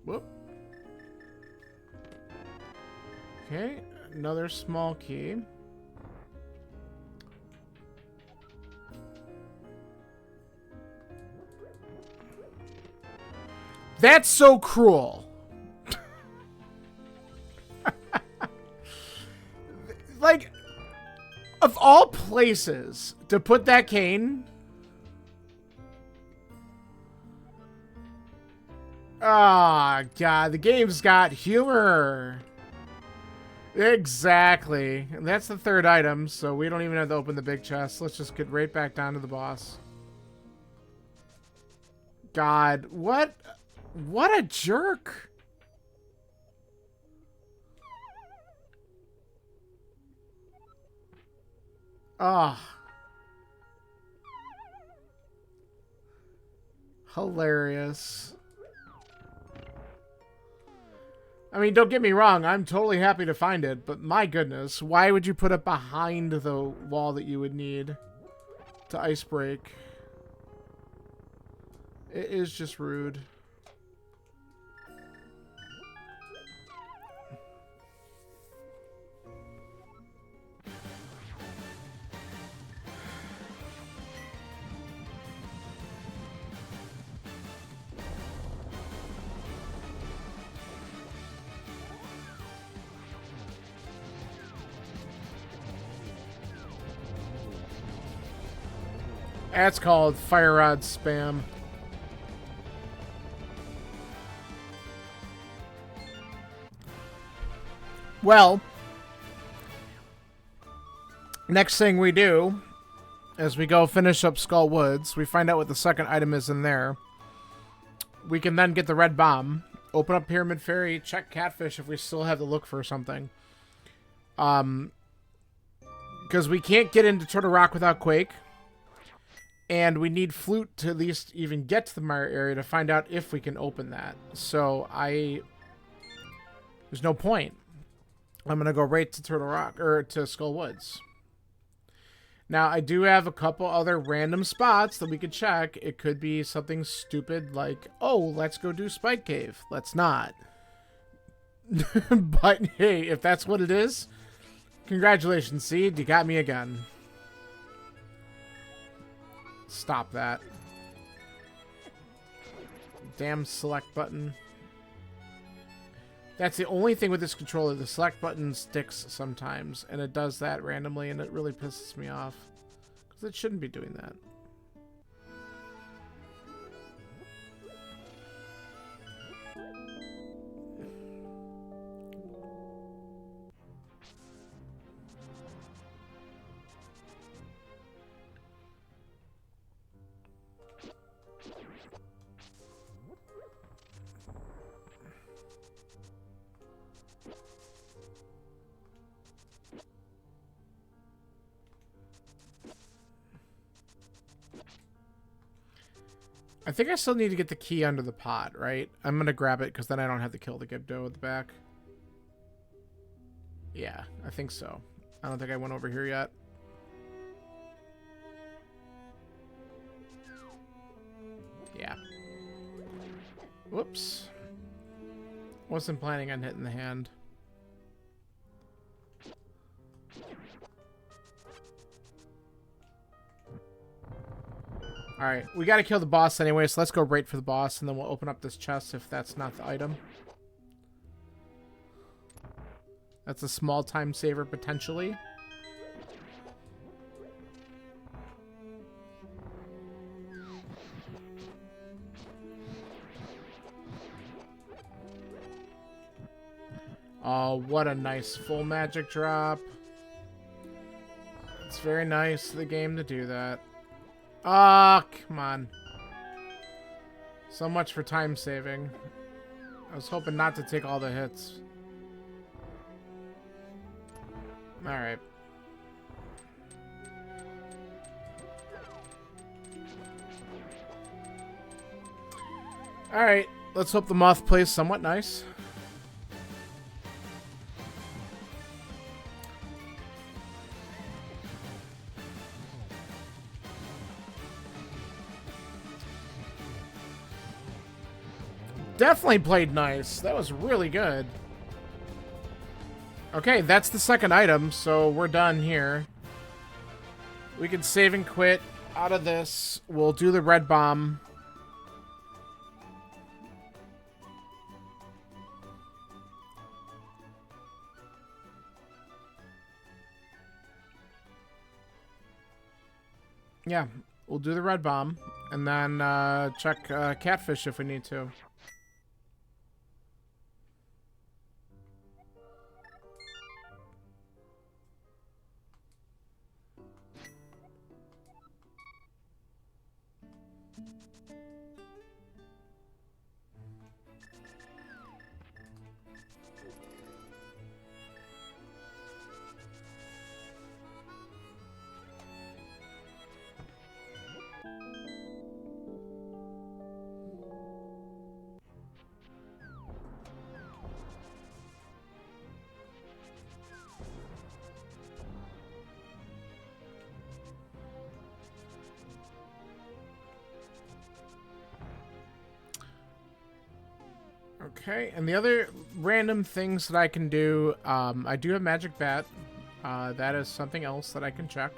Whoop. Okay, another small key. That's so cruel. Like, of all places to put that cane. Ah, oh, God, the game's got humor. Exactly. And that's the 3rd item, so we don't even have to open the big chest. Let's just get right back down to the boss. God, what a jerk. Ah. Hilarious. I mean, don't get me wrong, I'm totally happy to find it, but my goodness, why would you put it behind the wall that you would need to ice break? It is just rude. That's called fire rod spam. Well, next thing we do, as we go finish up Skull Woods, we find out what the 2nd item is in there. We can then get the red bomb, open up Pyramid Fairy, check Catfish if we still have to look for something. Because we can't get into Turtle Rock without Quake. And we need Flute to at least even get to the Mire area to find out if we can open that. So there's no point. I'm going to go right to Turtle Rock, or to Skull Woods. Now, I do have a couple other random spots that we could check. It could be something stupid like, oh, let's go do Spike Cave. Let's not. But, hey, if that's what it is, congratulations, Seed. You got me again. Stop that. Damn select button. That's the only thing with this controller. The select button sticks sometimes, and it does that randomly, and it really pisses me off. Because it shouldn't be doing that. I think I still need to get the key under the pot, right? I'm going to grab it because then I don't have to kill the Gibdo at the back. Yeah, I think so. I don't think I went over here yet. Yeah. Whoops. Wasn't planning on hitting the hand. Alright, we gotta kill the boss anyway, so let's go right for the boss, and then we'll open up this chest if that's not the item. That's a small time saver, potentially. Oh, what a nice full magic drop. It's very nice of the game to do that. Ah, oh, come on. So much for time saving. I was hoping not to take all the hits. Alright. Alright, let's hope the moth plays somewhat nice. Definitely played nice. That was really good. Okay, that's the second item, so we're done here. We can save and quit out of this. We'll do the red bomb. Yeah, we'll do the red bomb, and then check catfish if we need to. Okay, and the other random things that I can do, I do have Magic Bat. That is something else that I can check.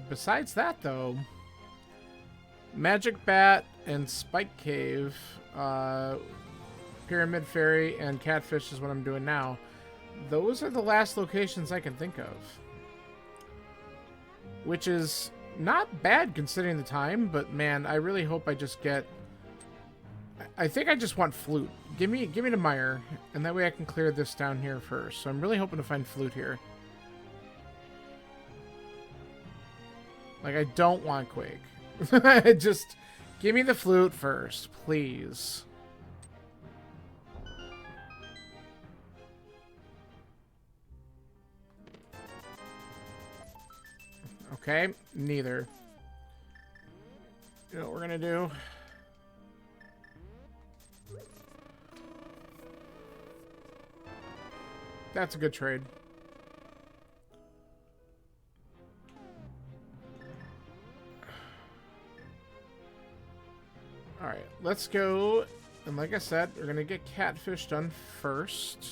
Besides that, though, Magic Bat and Spike Cave, Pyramid Fairy, and Catfish is what I'm doing now. Those are the last locations I can think of. Which is not bad considering the time, but man, I really hope I just get... I think I just want Flute. Give me the Mire, and that way I can clear this down here first. So I'm really hoping to find Flute here. Like, I don't want Quake. Just give me the Flute first, please. Okay, neither. You know what we're gonna do? That's a good trade. Alright, let's go. And like I said, we're going to get Catfish done first.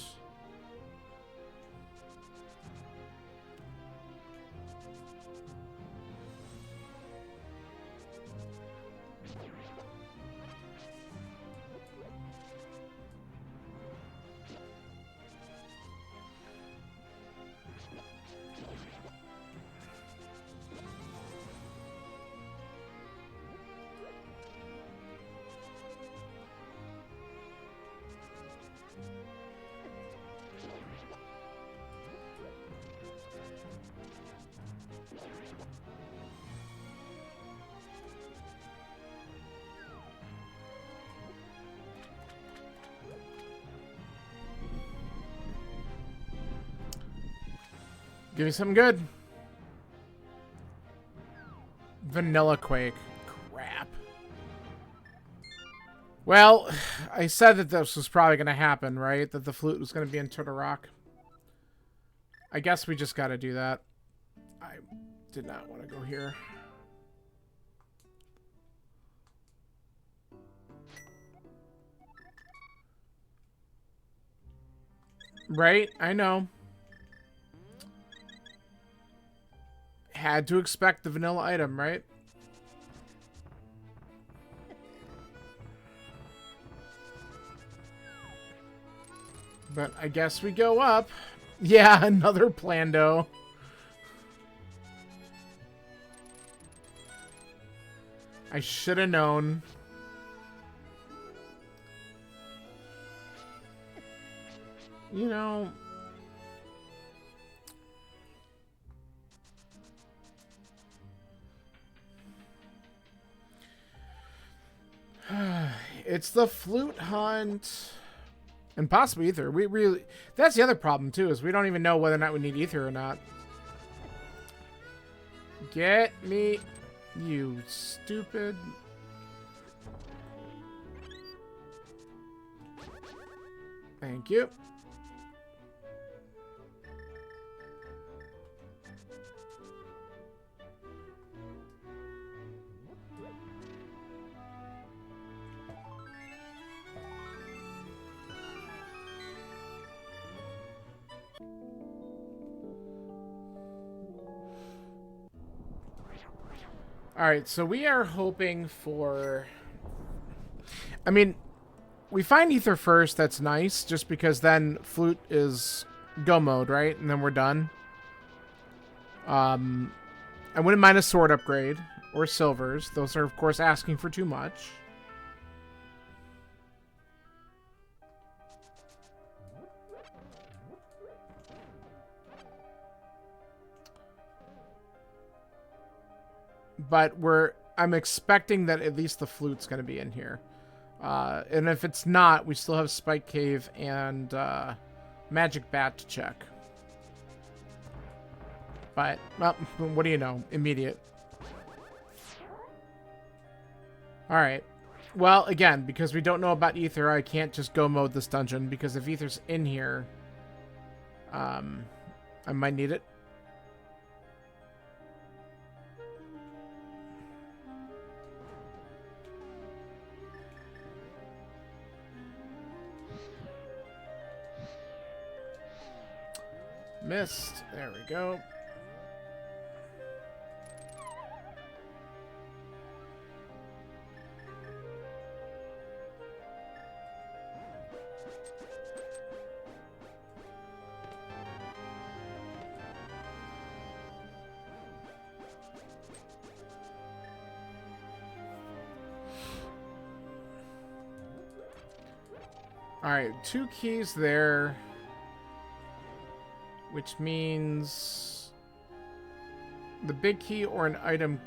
Give me something good. Vanilla Quake. Crap. Well, I said that this was probably going to happen, right? That the flute was going to be in Turtlerock. I guess we just got to do that. I did not want to go here. Right? I know. Had to expect the vanilla item, right? But I guess we go up. Yeah, another Plando. I should have known. You know... It's the flute hunt. And possibly ether. We really... That's the other problem, too, is we don't even know whether or not we need ether or not. Get me... You stupid... Thank you. Alright, so we are hoping for... I mean, we find ether first, that's nice, just because then flute is go mode, right? And then we're done. I wouldn't mind a sword upgrade, or silvers. Those are, of course, asking for too much. But I'm expecting that at least the flute's going to be in here. And if it's not, we still have Spike Cave and Magic Bat to check. But, well, what do you know? Immediate. Alright. Well, again, because we don't know about Ether, I can't just go mode this dungeon, because if Ether's in here, I might need it. Missed. There we go. All right, 2 keys there. Which means the big key or an item.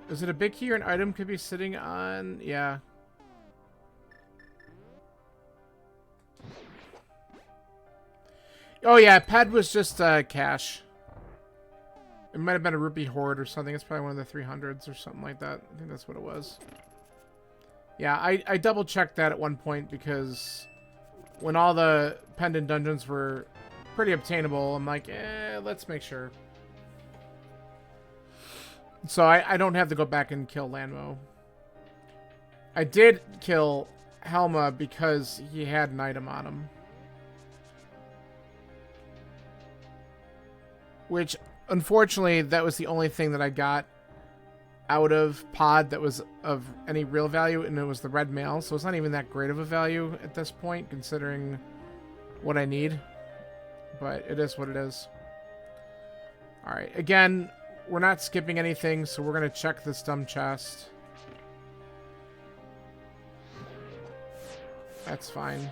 Is it a big key or an item could be sitting on? Yeah. Oh yeah, ped was just cash. It might have been a rupee hoard or something. It's probably one of the 300s or something like that. I think that's what it was. Yeah, I double checked that at one point because when all the pendant dungeons were pretty obtainable, I'm like, let's make sure. So I don't have to go back and kill Lanmo. I did kill Helma because he had an item on him. Which, unfortunately, that was the only thing that I got out of Pod that was of any real value, and it was the red mail, so it's not even that great of a value at this point, considering what I need. But it is what it is. Alright, again, we're not skipping anything, so we're going to check this dumb chest. That's fine.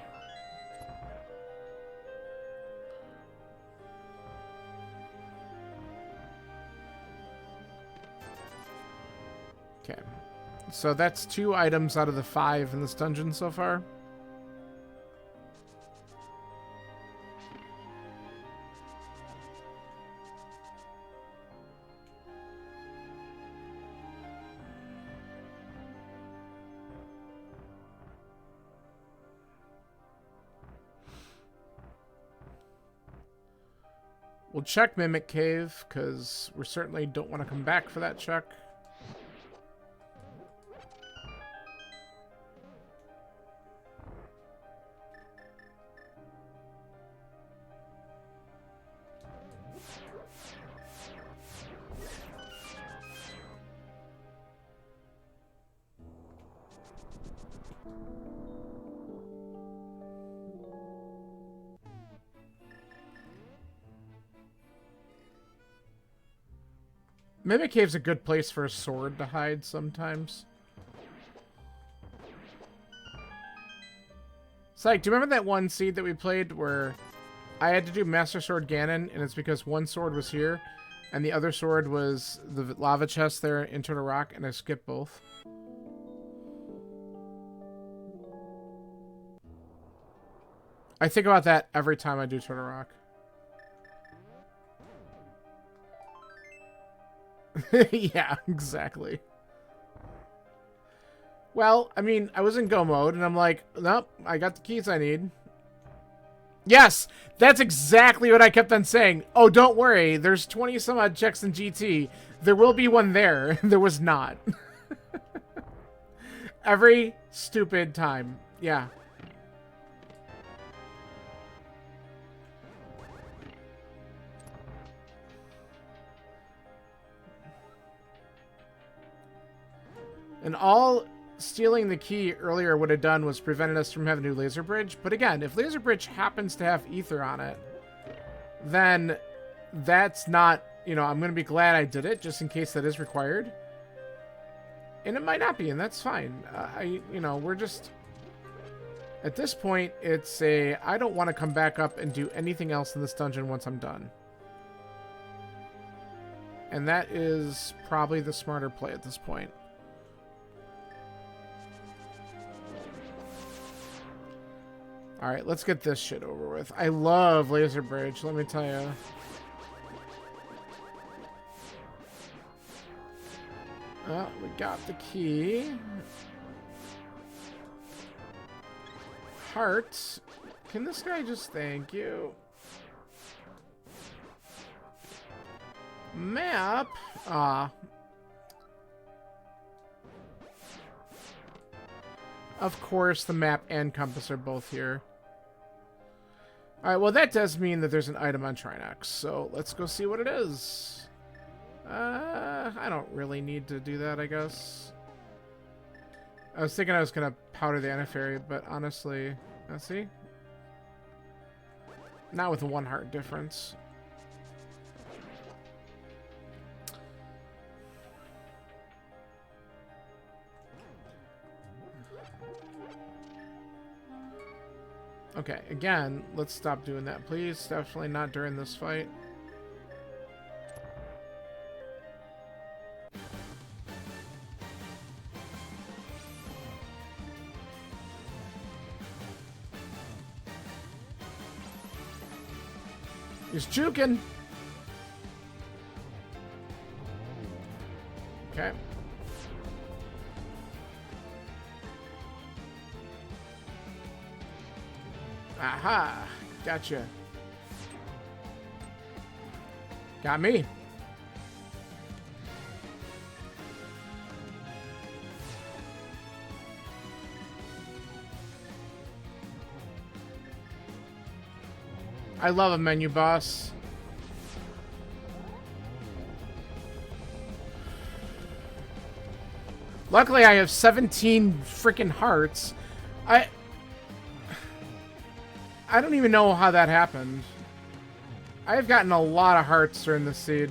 Okay, so that's 2 items out of the 5 in this dungeon so far. We'll check Mimic Cave, because we certainly don't want to come back for that check. Mimic Cave's a good place for a sword to hide sometimes. It's like, do you remember that one seed that we played where I had to do Master Sword Ganon, and it's because one sword was here, and the other sword was the lava chest there in Turtle Rock, and I skipped both? I think about that every time I do Turtle Rock. Yeah, exactly. Well, I mean, I was in go mode, and I'm like, nope, I got the keys I need. Yes, that's exactly what I kept on saying. Oh, don't worry, there's 20 some odd checks in GT. There will be one there. There was not. Every stupid time. Yeah. And all stealing the key earlier would have done was prevented us from having a new laser bridge. But again, if laser bridge happens to have ether on it, then that's not, you know, I'm going to be glad I did it just in case that is required. And it might not be, and that's fine. You know, we're just, at this point, it's a, I don't want to come back up and do anything else in this dungeon once I'm done. And that is probably the smarter play at this point. Alright, let's get this shit over with. I love Laser Bridge, let me tell you. Oh, we got the key. Heart. Can this guy just thank you? Map. Ah. Of course, the map and compass are both here. Alright, well that does mean that there's an item on Trinox, so let's go see what it is. I don't really need to do that, I guess. I was thinking I was gonna powder the Anafairy, but honestly, let's see. Not with a 1 heart difference. Okay, again, let's stop doing that, please. Definitely not during this fight. He's juking. Okay. Aha! Gotcha. Got me. I love a menu boss. Luckily, I have 17 freaking hearts. I don't even know how that happened. I've gotten a lot of hearts during this seed.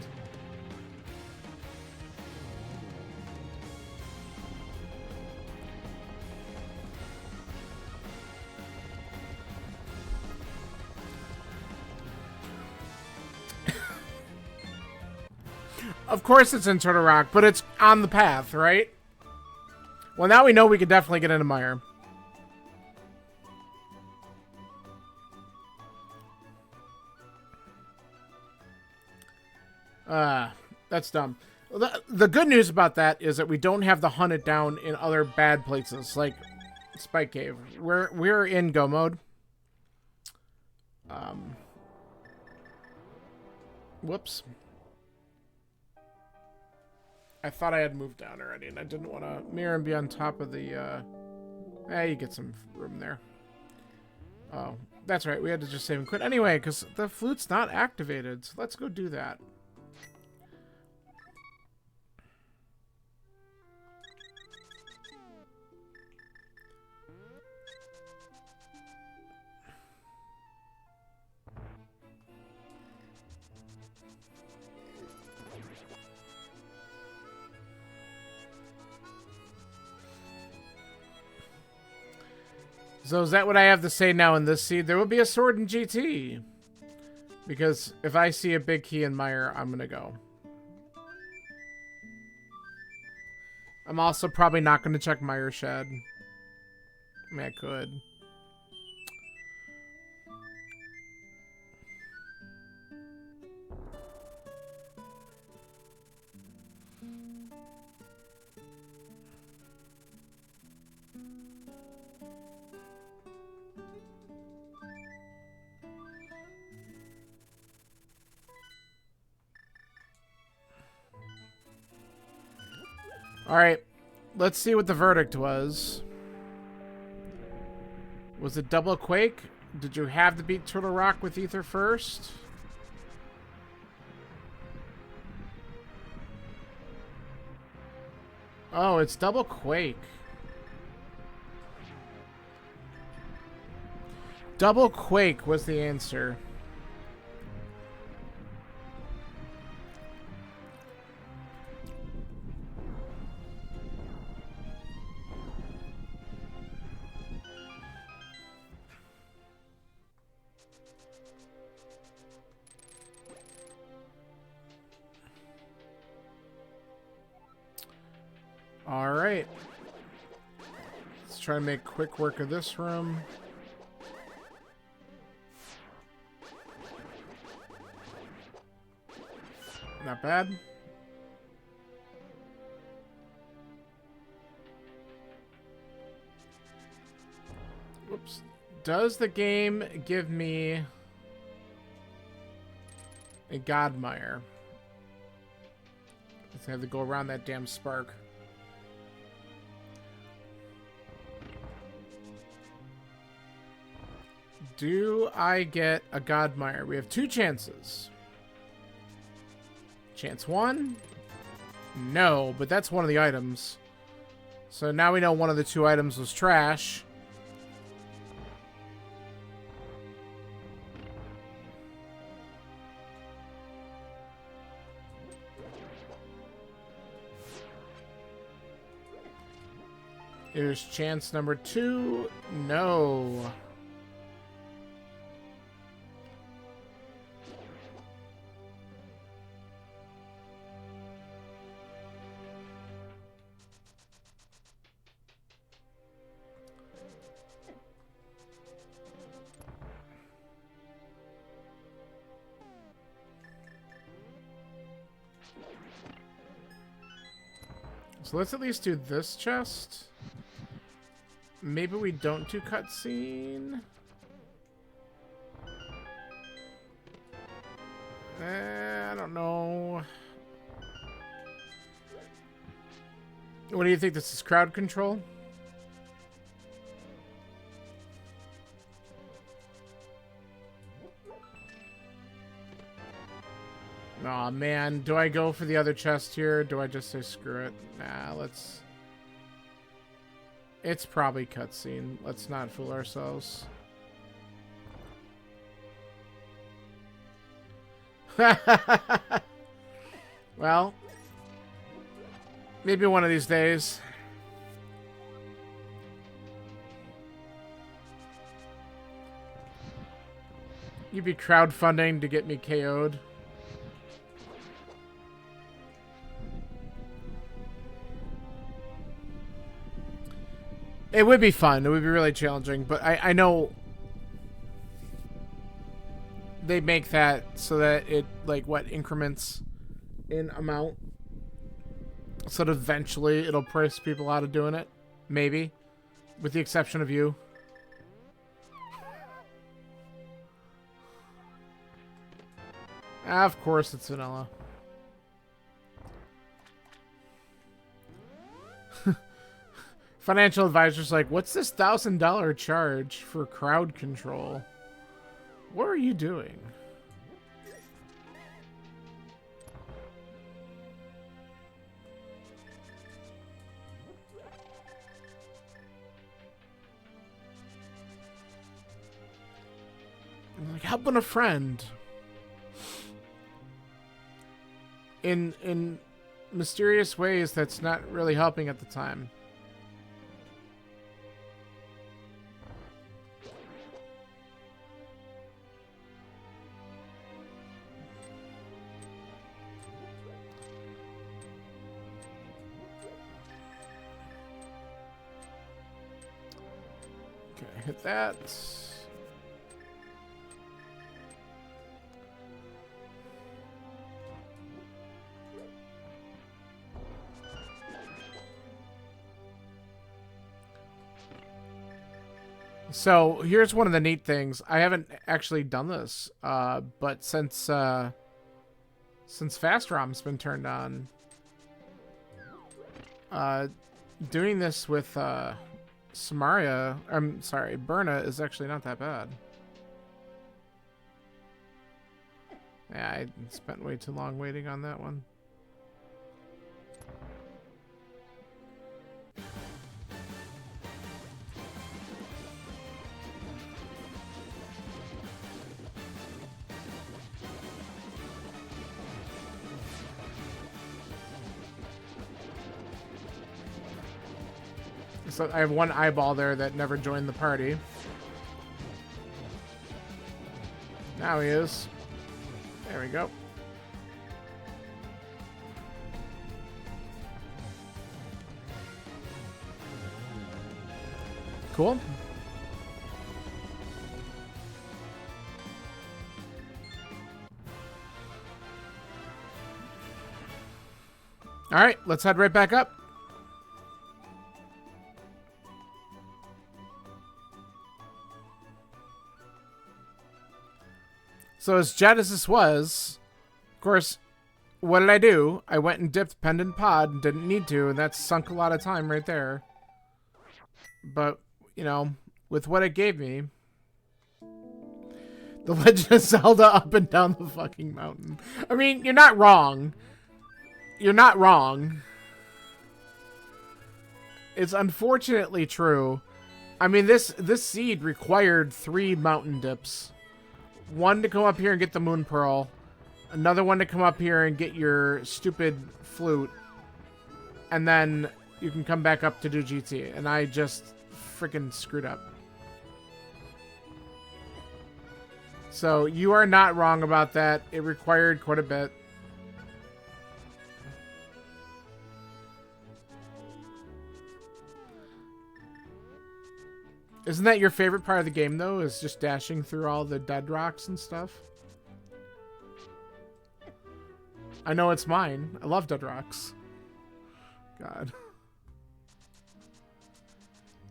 Of course it's in Turtle Rock, but it's on the path, right? Well, now we know we could definitely get into Mire. That's dumb. The good news about that is that we don't have to hunt it down in other bad places, like Spike Cave. We're in go mode. Whoops. I thought I had moved down already, and I didn't want to mirror and be on top of the, you get some room there. Oh, that's right. We had to just save and quit anyway, because the flute's not activated. So let's go do that. So is that what I have to say now in this seed? There will be a sword in GT. Because if I see a big key in Mire, I'm going to go. I'm also probably not going to check Mire Shed. I mean, I could. Alright, let's see what the verdict was. Was it double Quake? Did you have to beat Turtle Rock with Ether first? Oh, it's double Quake. Double Quake was the answer. Alright. Let's try to make quick work of this room. Not bad. Whoops. Does the game give me a Godmire? Let's have to go around that damn spark. Do I get a Godmire? We have two chances. Chance one? No, but that's one of the items. So now we know one of the two items was trash. Here's chance number two. No. So let's at least do this chest. Maybe we don't do cutscene. I don't know. What do you think? This is crowd control? Aw, man. Do I go for the other chest here? Or do I just say screw it? Nah, let's... It's probably cutscene. Let's not fool ourselves. Well, maybe one of these days. You'd be crowdfunding to get me KO'd. It would be fun. It would be really challenging, but I know they make that so that it, like, what, increments in amount, so that eventually it'll price people out of doing it. Maybe. With the exception of you. Of course it's vanilla. Financial advisor's like, what's this $1,000 charge for crowd control? What are you doing? I'm like, helping a friend. In mysterious ways that's not really helping at the time. Okay, hit that. So here's one of the neat things. I haven't actually done this, but since Fast ROM's been turned on, doing this with Samaria, I'm sorry, Berna is actually not that bad. Yeah, I spent way too long waiting on that one. So I have one eyeball there that never joined the party. Now he is. There we go. Cool. All right, let's head right back up. So as jet as this was, of course, what did I do? I went and dipped Pendant Pod and didn't need to, and that sunk a lot of time right there. But, you know, with what it gave me, The Legend of Zelda up and down the fucking mountain. I mean, you're not wrong. You're not wrong. It's unfortunately true. I mean, this seed required 3 mountain dips. One to come up here and get the Moon Pearl. Another one to come up here and get your stupid flute. And then you can come back up to do GT. And I just freaking screwed up. So you are not wrong about that. It required quite a bit. Isn't that your favorite part of the game, though, is just dashing through all the dead rocks and stuff? I know it's mine. I love dead rocks. God.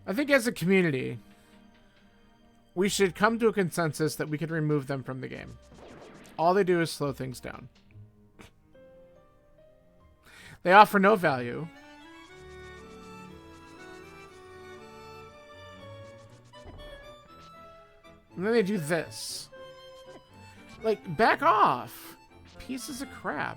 I think as a community, we should come to a consensus that we could remove them from the game. All they do is slow things down. They offer no value. And then they do this. Like, back off. Pieces of crap.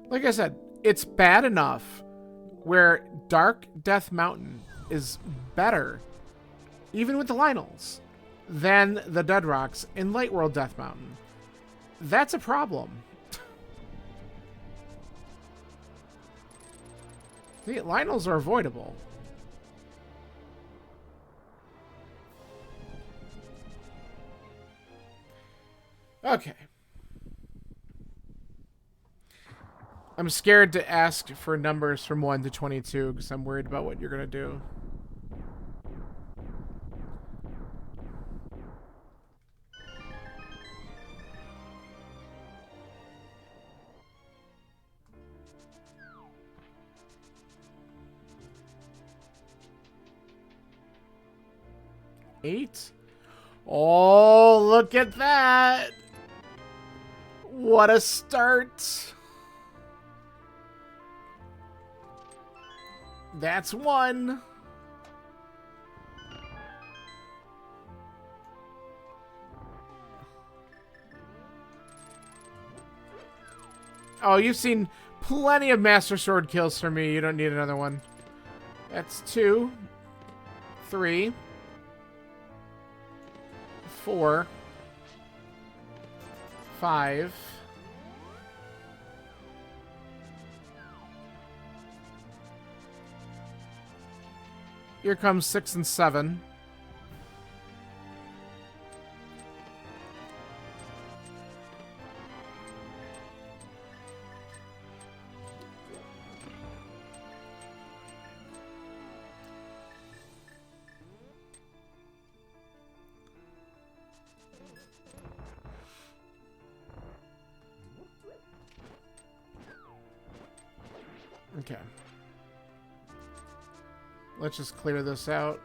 Like I said, it's bad enough where Dark Death Mountain is better, even with the Lynels, than the Dead Rocks in Light World Death Mountain. That's a problem. The Lynels are avoidable. Okay. I'm scared to ask for numbers from 1 to 22 because I'm worried about what you're going to do. Eight? Oh, look at that. What a start. That's one. Oh, you've seen plenty of Master Sword kills for me. You don't need another one. That's 2, 3, 4, 5. Here comes 6 and 7. Okay. Let's just clear this out.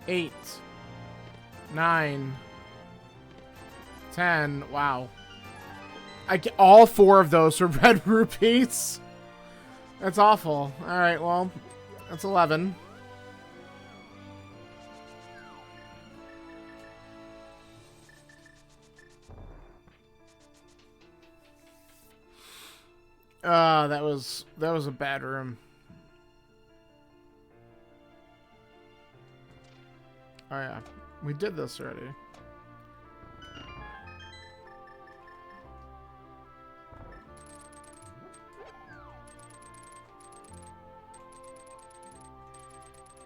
Eight, 9, 10. Wow. I get all 4 of those for red rupees. That's awful. All right, well, that's 11. That was a bad room. Oh yeah, we did this already.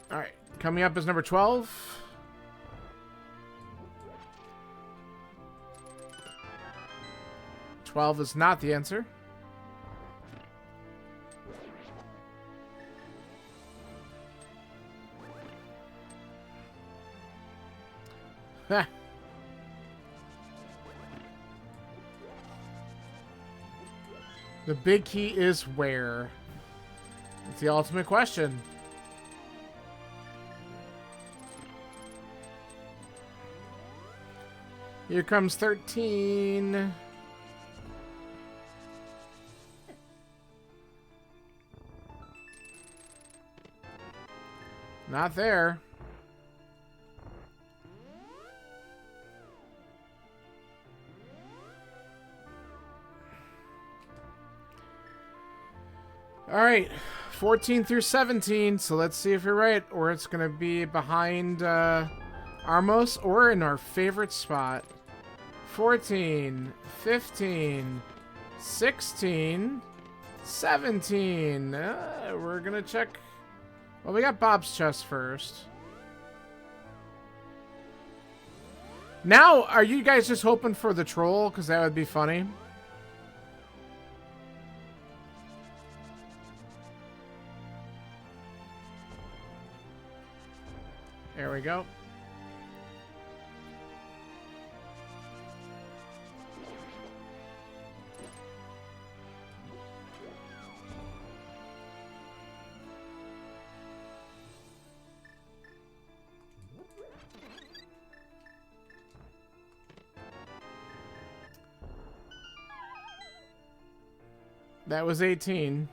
All right, coming up is number 12. "12 is not the answer. Ha. The big key is where? It's the ultimate question. Here comes 13. Not there. All right, 14 through 17. So let's see if you're right, or it's going to be behind Armos or in our favorite spot. 14, 15, 16, 17. We're going to check. Well, we got Bob's chest first. Now, are you guys just hoping for the troll? Because that would be funny. There we go. That was 18.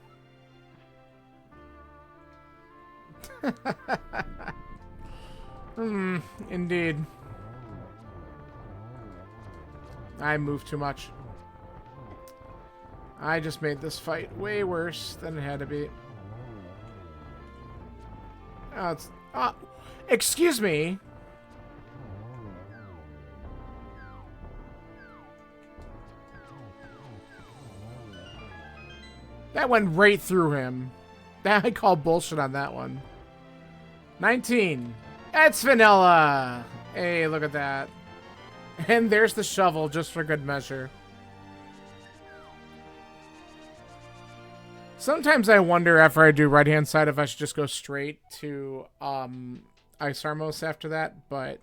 Indeed. I moved too much. I just made this fight way worse than it had to be. Oh, it's... excuse me! That went right through him. I call bullshit on that one. 19. It's vanilla. Hey, look at that. And there's the shovel, just for good measure. Sometimes I wonder after I do right-hand side if I should just go straight to Isarmos after that, but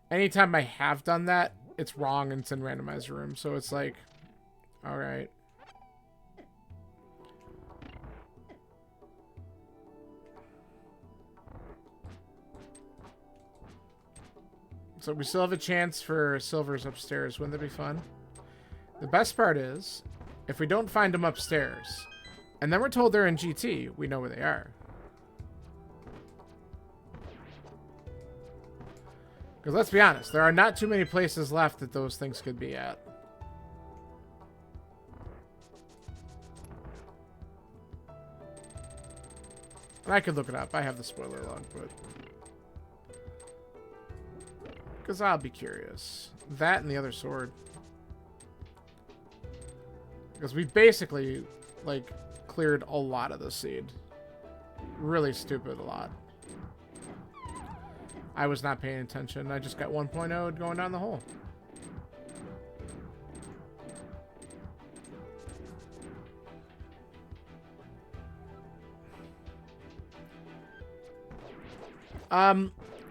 anytime I have done that, it's wrong and it's in randomizer room, so it's like, alright. So we still have a chance for silvers upstairs. Wouldn't that be fun? The best part is, if we don't find them upstairs, and then we're told they're in GT, we know where they are. Because let's be honest, there are not too many places left that those things could be at. And I could look it up. I have the spoiler log, but... because I'll be curious. That and the other sword. Because we basically, like, cleared a lot of the seed. Really stupid a lot. I was not paying attention. I just got 1.0 going down the hole.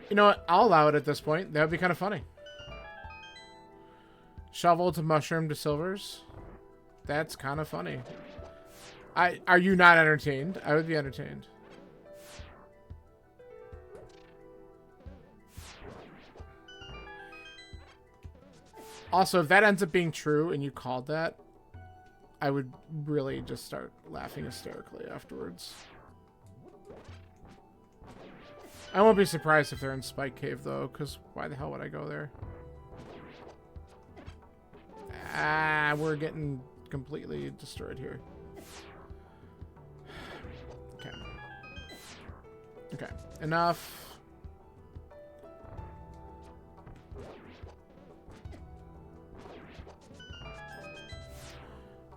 You know what? I'll allow it at this point. That would be kind of funny. Shovel to mushroom to silvers. That's kind of funny. Are you not entertained? I would be entertained. Also, if that ends up being true and you called that, I would really just start laughing hysterically afterwards. I won't be surprised if they're in Spike Cave, though, because why the hell would I go there? Ah, we're getting completely destroyed here. Okay. Okay, enough.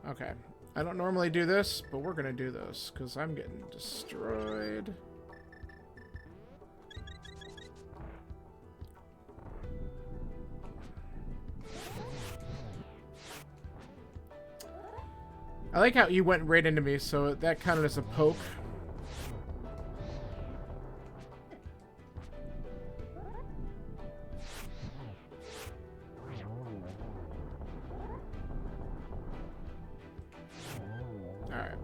Okay, I don't normally do this, but we're gonna do this, because I'm getting destroyed. I like how you went right into me, so that counted as a poke. Alright.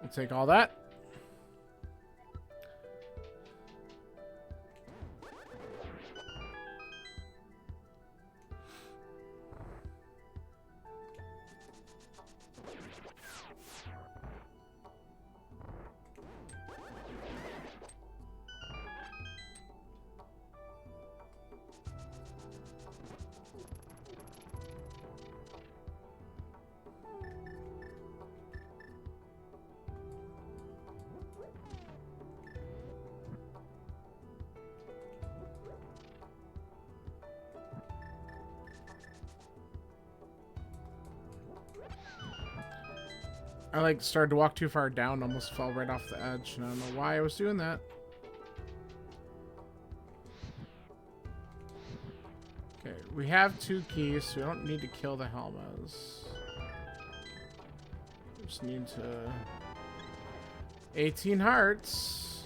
We'll take all that. I like started to walk too far down, almost fell right off the edge, and I don't know why I was doing that. Okay, we have 2 keys, so we don't need to kill the Helmas. Just need to... 18 hearts.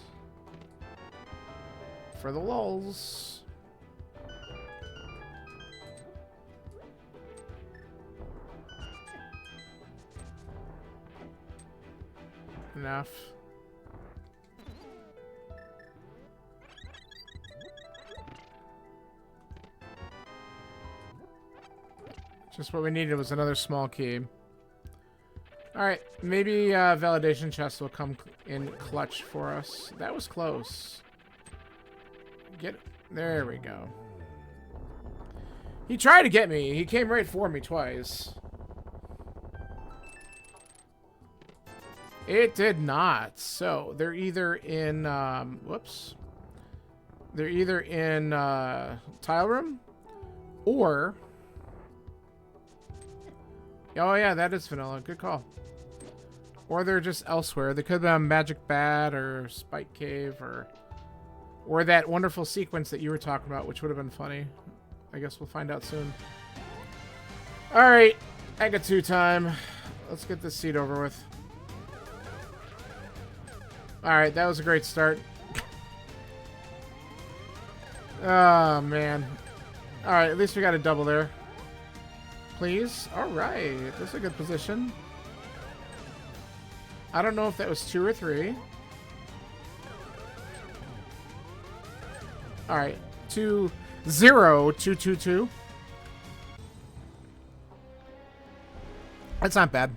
For the lulz. Enough. Just what we needed was another small key. Alright, maybe validation chest will come in clutch for us. That was close. There we go. He tried to get me. He came right for me twice. It did not. So, they're either in, whoops. They're either in, tile room, or Oh yeah, that is vanilla. Good call. Or they're just elsewhere. They could have been Magic Bat or Spike Cave or that wonderful sequence that you were talking about, which would have been funny. I guess we'll find out soon. Alright, Agatu time. Let's get this seed over with. Alright, that was a great start. Oh, man. Alright, at least we got a double there. Please. Alright, that's a good position. I don't know if that was 2 or 3. Alright, 2, 0, 2, 2, 2. That's not bad.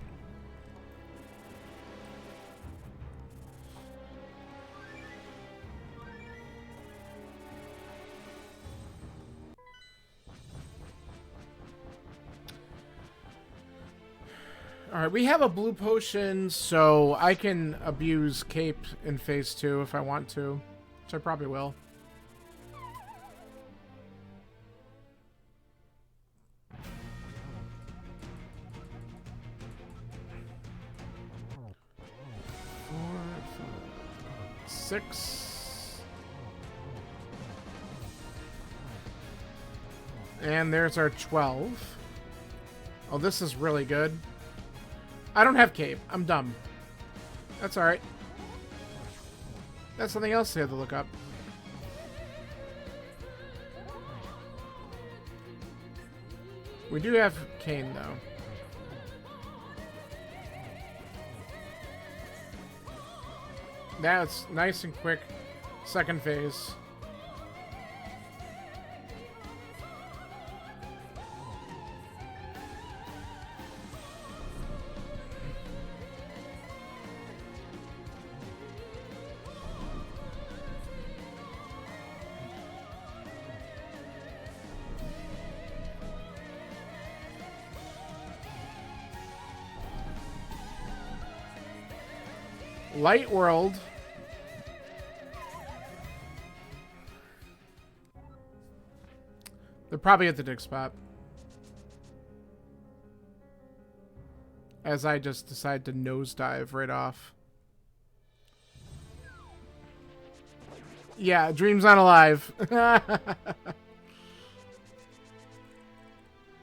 Alright, we have a blue potion, so I can abuse Cape in phase 2 if I want to. Which I probably will. Six. And there's our 12. Oh, this is really good. I don't have Cape. I'm dumb. That's alright. That's something else they have to look up. We do have Kane, though. That's nice and quick. Second phase. Light World. They're probably at the dig spot. As I just decide to nosedive right off. Yeah, Dream's not alive.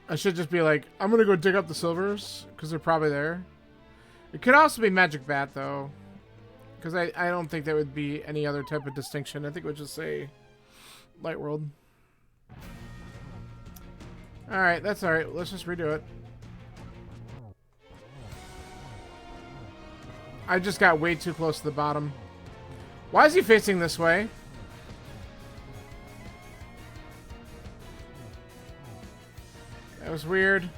I should just be like, I'm gonna go dig up the silvers, because they're probably there. It could also be Magic Bat, though. Because I don't think there would be any other type of distinction. I think it would just say Light World. Alright, that's alright. Let's just redo it. I just got way too close to the bottom. Why is he facing this way? That was weird.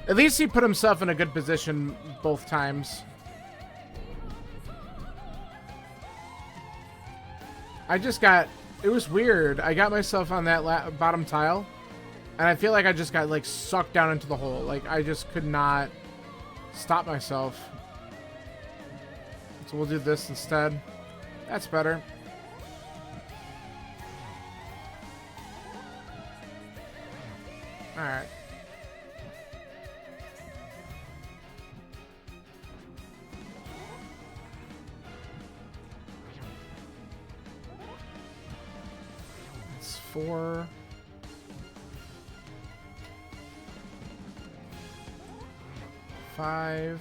At least he put himself in a good position both times. I just got... It was weird. I got myself on that bottom tile, and I feel like I just got, like, sucked down into the hole. Like, I just could not stop myself. So we'll do this instead. That's better. Alright. It's 4. 5.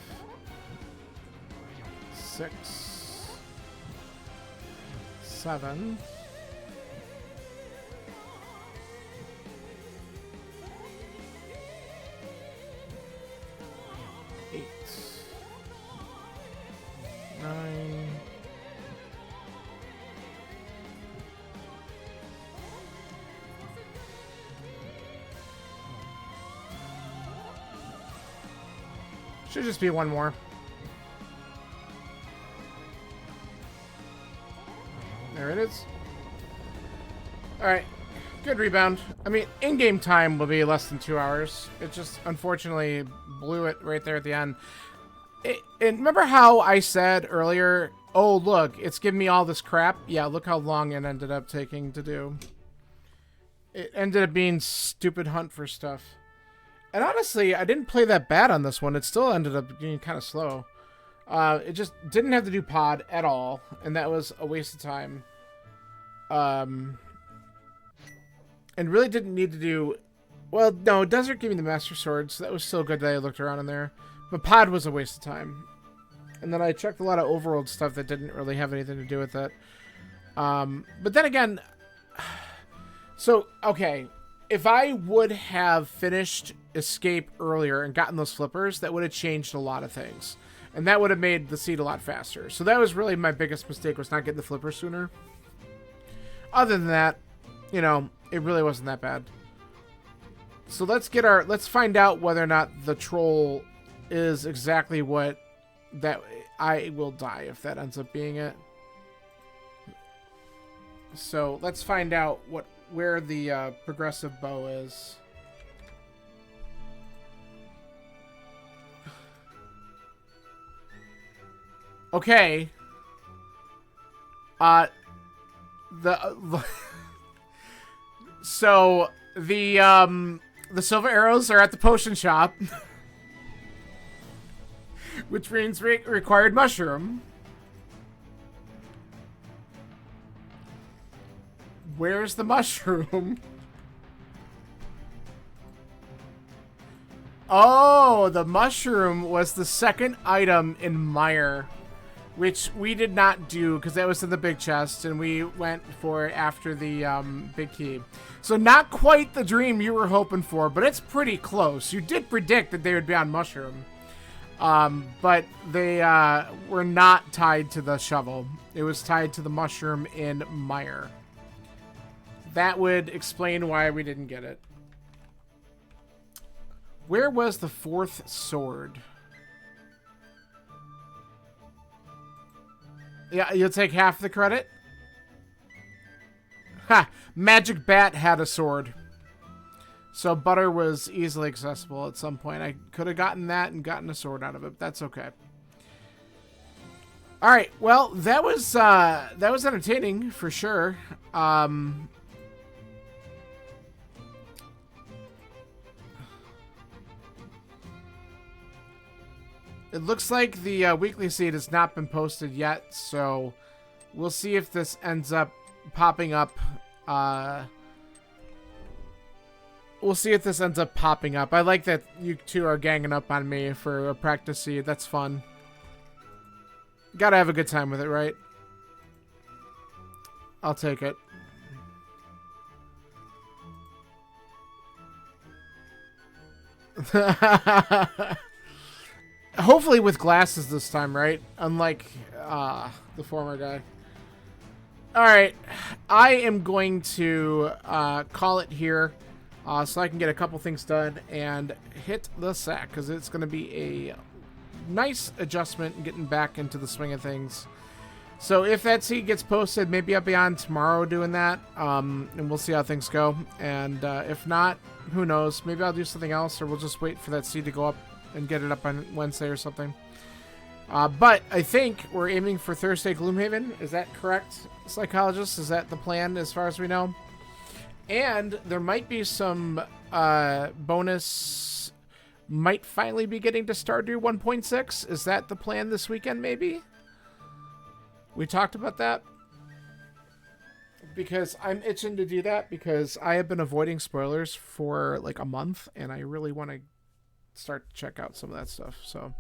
6. 7. 8. 9. 10. Should just be one more. There it is. Alright. Good rebound. I mean, in-game time will be less than 2 hours. It just, unfortunately, blew it right there at the end. And remember how I said earlier, oh, look, it's giving me all this crap? Yeah, look how long it ended up taking to do. It ended up being stupid hunt for stuff. And honestly, I didn't play that bad on this one. It still ended up being kind of slow. It just didn't have to do pod at all, and that was a waste of time. And really didn't need to do... Well, no, Desert gave me the Master Sword, so that was still good that I looked around in there. But pod was a waste of time. And then I checked a lot of overworld stuff that didn't really have anything to do with it. But then again... So, okay, if I would have finished Escape earlier and gotten those flippers, that would have changed a lot of things. And that would have made the seed a lot faster. So that was really my biggest mistake, was not getting the flipper sooner. Other than that, you know, it really wasn't that bad. So let's find out whether or not the troll is exactly what that... I will die if that ends up being it. So let's find out where the progressive bow is. Okay. So the silver arrows are at the potion shop, which means required mushroom. Where's the mushroom? Oh, the mushroom was the second item in Mire, which we did not do because that was in the big chest, and we went for it after the big key. So not quite the dream you were hoping for, but it's pretty close. You did predict that they would be on mushroom, but they were not tied to the shovel. It was tied to the mushroom in Mire. That would explain why we didn't get it. Where was the fourth sword? Yeah, you'll take half the credit? Ha! Magic Bat had a sword. So Butter was easily accessible at some point. I could have gotten that and gotten a sword out of it. But that's okay. Alright, well, that was entertaining for sure. It looks like the weekly seed has not been posted yet, so we'll see if this ends up popping up. We'll see if this ends up popping up. I like that you two are ganging up on me for a practice seed. That's fun. Gotta have a good time with it, right? I'll take it. Hopefully with glasses this time, right? Unlike the former guy. Alright. I am going to call it here so I can get a couple things done and hit the sack, because it's going to be a nice adjustment in getting back into the swing of things. So if that seed gets posted, maybe I'll be on tomorrow doing that, and we'll see how things go. And if not, who knows? Maybe I'll do something else, or we'll just wait for that seed to go up and get it up on Wednesday or something. But I think we're aiming for Thursday Gloomhaven. Is that correct, Psychologist? Is that the plan as far as we know? And there might be some bonus... Might finally be getting to Stardew 1.6. Is that the plan this weekend, maybe? We talked about that. Because I'm itching to do that, because I have been avoiding spoilers for like a month, and I really want to start to check out some of that stuff. So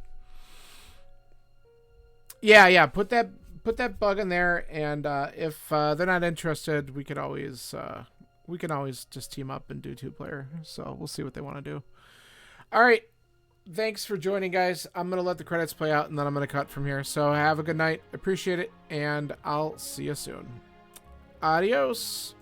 yeah, put that bug in there, and if they're not interested, we can always just team up and do 2-player. So we'll see what they want to do. All right, thanks for joining, guys. I'm gonna let the credits play out, and then I'm gonna cut from here. So have a good night, appreciate it, and I'll see you soon. Adios.